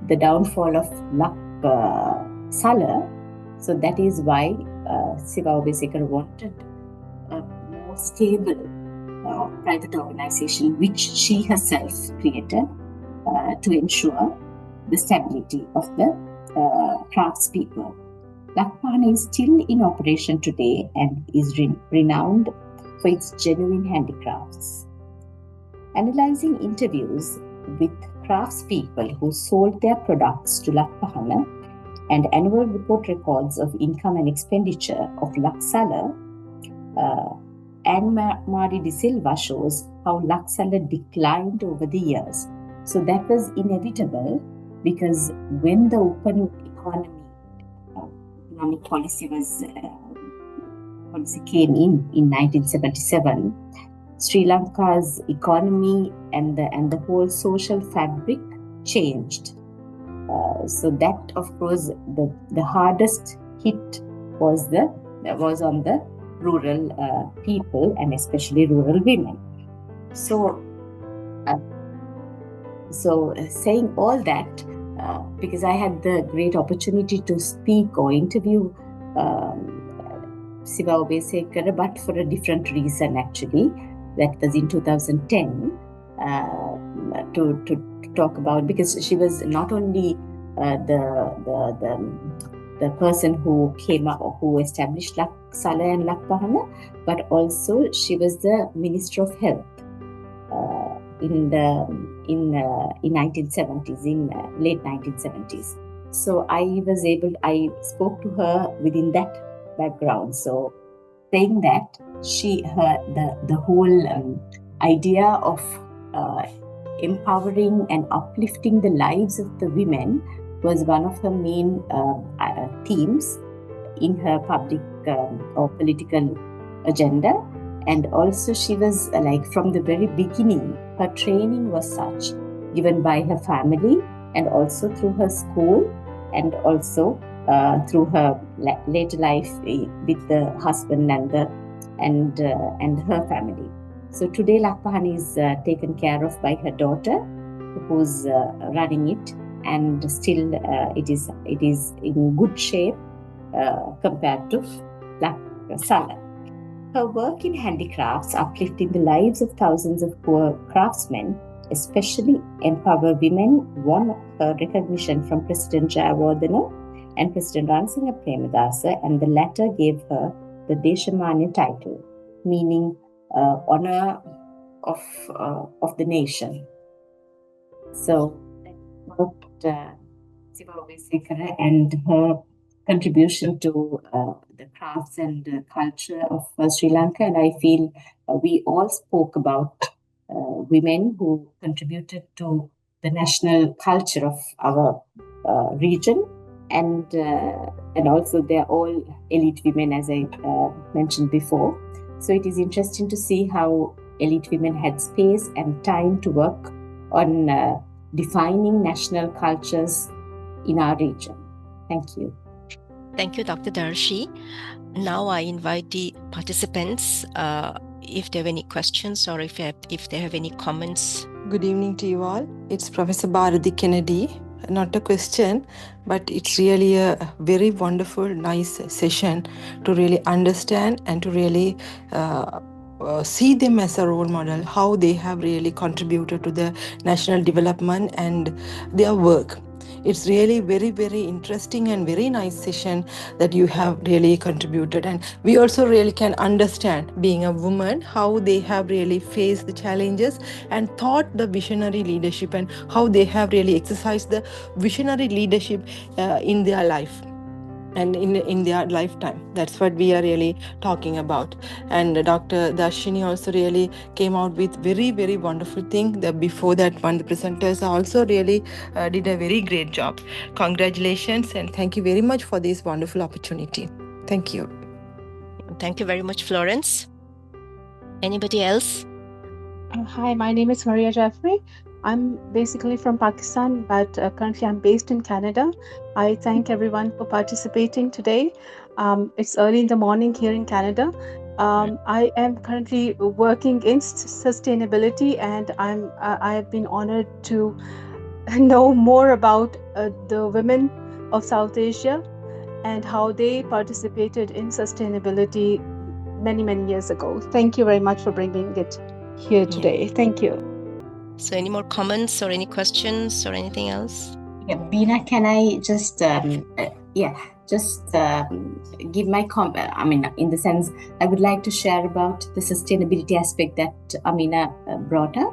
the downfall of 𝒔𝒊𝒂𝒏. So that is why Siva Obeyesekere wanted a more stable private organization, which she herself created to ensure the stability of the craftspeople. 𝒔𝒑⒄ is still in operation today and is renowned for its genuine handicrafts. Analyzing interviews with craftspeople who sold their products to 𝒔𝒑⒄ and annual report records of income and expenditure of 𝒔𝒑⒄, Anne-Marie de Silva shows how 𝒔𝒑⒄ declined over the years. So that was inevitable because when the open economic policy came in 1977, Sri Lanka's economy and the whole social fabric changed. So that, of course, the hardest hit was on the rural people and especially rural women. So saying all that, because I had the great opportunity to speak or interview Siva Obeyesekere, but for a different reason actually. That was in 2010 to talk about, because she was not only the person who came up, who established 𝒔𝒑⒄ and 𝒔𝒑⒄, but also she was the Minister of Health in 1970s, in late 1970s. So I spoke to her within that background. So saying that the whole idea of empowering and uplifting the lives of the women was one of her main themes in her public or political agenda. And also she was from the very beginning, her training was such, given by her family and also through her school and also through her later life with the husband and her family. So today �𝒑⒄ is taken care of by her daughter, who's running it, and still it is in good shape compared to 𝒔𝒑⒄. Her work in handicrafts, uplifting the lives of thousands of poor craftsmen, especially empower women, won her recognition from President Jayawardena and President Ransinga Premadasa, and the latter gave her the Deshamanya title, meaning honor of the nation. So about Siva Obeyesekere and her contribution to the crafts and culture of Sri Lanka, and I feel we all spoke about women who contributed to the national culture of our region, and also they are all elite women, as I mentioned before. So it is interesting to see how elite women had space and time to work on defining national cultures in our region. Thank you. Thank you, Dr. Darshi. Now I invite the participants if they have any questions or if they have any comments. Good evening to you all. It's Professor Bharati Kennedy. Not a question, but it's really a very wonderful, nice session to really understand and to really see them as a role model, how they have really contributed to the national development and their work. It's really very, very interesting and very nice session that you have really contributed. And we also really can understand, being a woman, how they have really faced the challenges and thought the visionary leadership and how they have really exercised the visionary leadership in their life and in their lifetime. That's what we are really talking about. And Dr. Darshini also really came out with very, very wonderful thing. Before that one, the presenters also really did a very great job. Congratulations and thank you very much for this wonderful opportunity. Thank you. Thank you very much, Florence. Anybody else? Hi, my name is Moneeza Hashmi. I'm basically from Pakistan, but currently I'm based in Canada. I thank everyone for participating today. It's early in the morning here in Canada. I am currently working in sustainability, and I have been honored to know more about the women of South Asia and how they participated in sustainability many years ago. Thank you very much for bringing it here today. Thank you. So any more comments or any questions or anything else? Yeah, Bina, can I just give my comment? I mean, in the sense, I would like to share about the sustainability aspect that Amina brought up.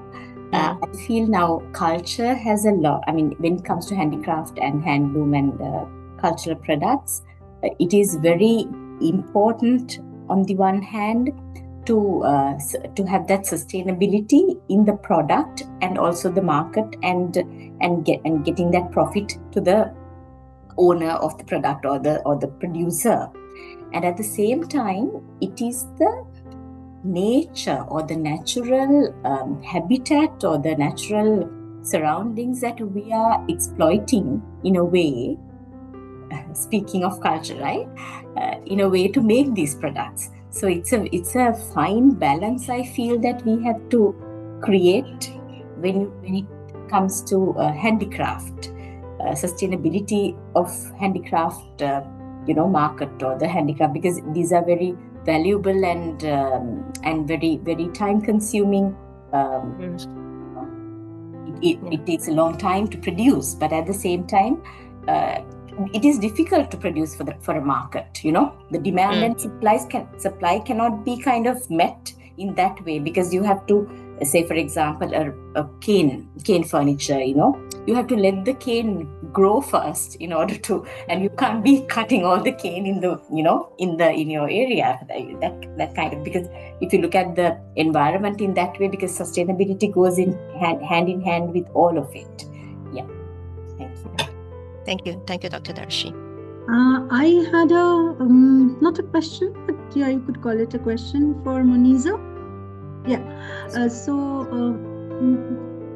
I feel now culture has a lot. I mean, when it comes to handicraft and handloom and cultural products, it is very important on the one hand to have that sustainability in the product and also the market and getting that profit to the owner of the product or the producer. And at the same time, it is the nature or the natural habitat or the natural surroundings that we are exploiting in a way, speaking of culture, right? In a way to make these products. So it's a fine balance, I feel, that we have to create when it comes to handicraft, sustainability of handicraft, market or the handicraft, because these are very valuable and very, very time consuming. It takes a long time to produce, but at the same time, it is difficult to produce for a market. The demand and supply cannot be kind of met in that way, because you have to say, for example, a cane furniture. You have to let the cane grow first in order to, and you can't be cutting all the cane in your area. That kind of, because if you look at the environment in that way, because sustainability goes hand in hand with all of it. Yeah. Thank you. Thank you, Dr. Darshi. I had not a question, but yeah, you could call it a question for Moneeza. Yeah.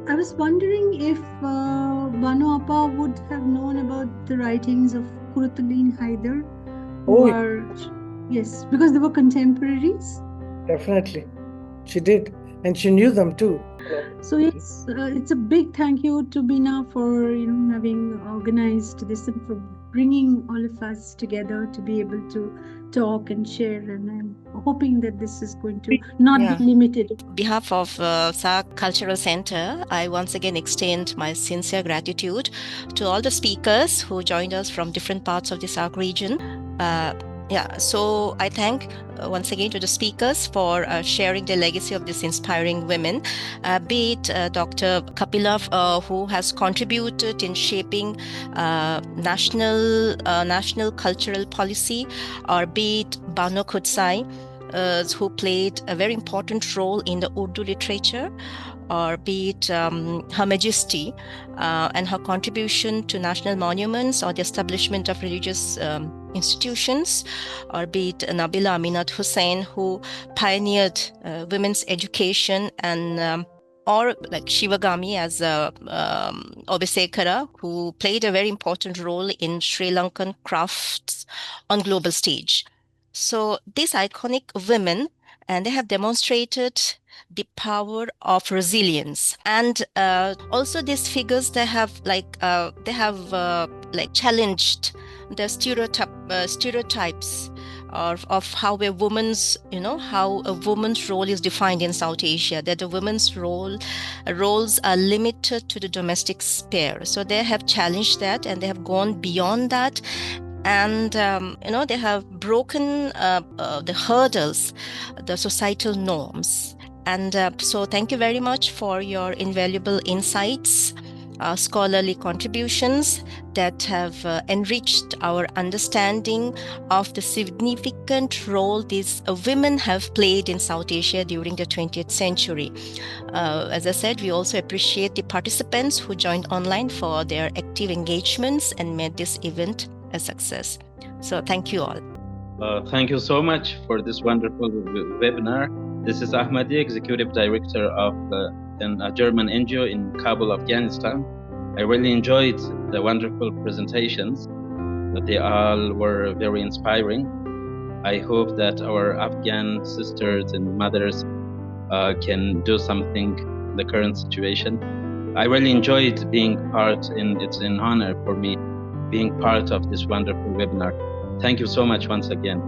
I was wondering if Bano Appa would have known about the writings of Kurtuline Haider. Yes, because they were contemporaries. Definitely, she did, and she knew them too. So yes, it's a big thank you to Bina for having organized this and for bringing all of us together to be able to talk and share. And I'm hoping that this is going to not be limited. On behalf of SAARC Cultural Centre, I once again extend my sincere gratitude to all the speakers who joined us from different parts of the SAARC region. So I thank once again to the speakers for sharing the legacy of these inspiring women, be it Dr. Kapila, who has contributed in shaping national cultural policy, or be it Bano Qudsia, who played a very important role in the Urdu literature, or be it Her Majesty and her contribution to national monuments or the establishment of religious institutions, or be it 𝑛abeela Aminath Hussein, who pioneered women's education, and or like Sivagami as Obeyesekere, who played a very important role in Sri Lankan crafts on global stage. So these iconic women, and they have demonstrated the power of resilience, and also these figures, they have challenged the stereotypes of how a woman's role is defined in South Asia, that the women's roles are limited to the domestic sphere. So they have challenged that, and they have gone beyond that, and they have broken the hurdles, the societal norms. And so thank you very much for your invaluable insights, scholarly contributions that have enriched our understanding of the significant role these women have played in South Asia during the 20th century. As I said, we also appreciate the participants who joined online for their active engagements and made this event a success. So thank you all. Thank you so much for this wonderful webinar. This is Ahmadi, Executive Director of a German NGO in Kabul, Afghanistan. I really enjoyed the wonderful presentations. They all were very inspiring. I hope that our Afghan sisters and mothers can do something in the current situation. I really enjoyed being part, and it's an honor for me being part of this wonderful webinar. Thank you so much once again.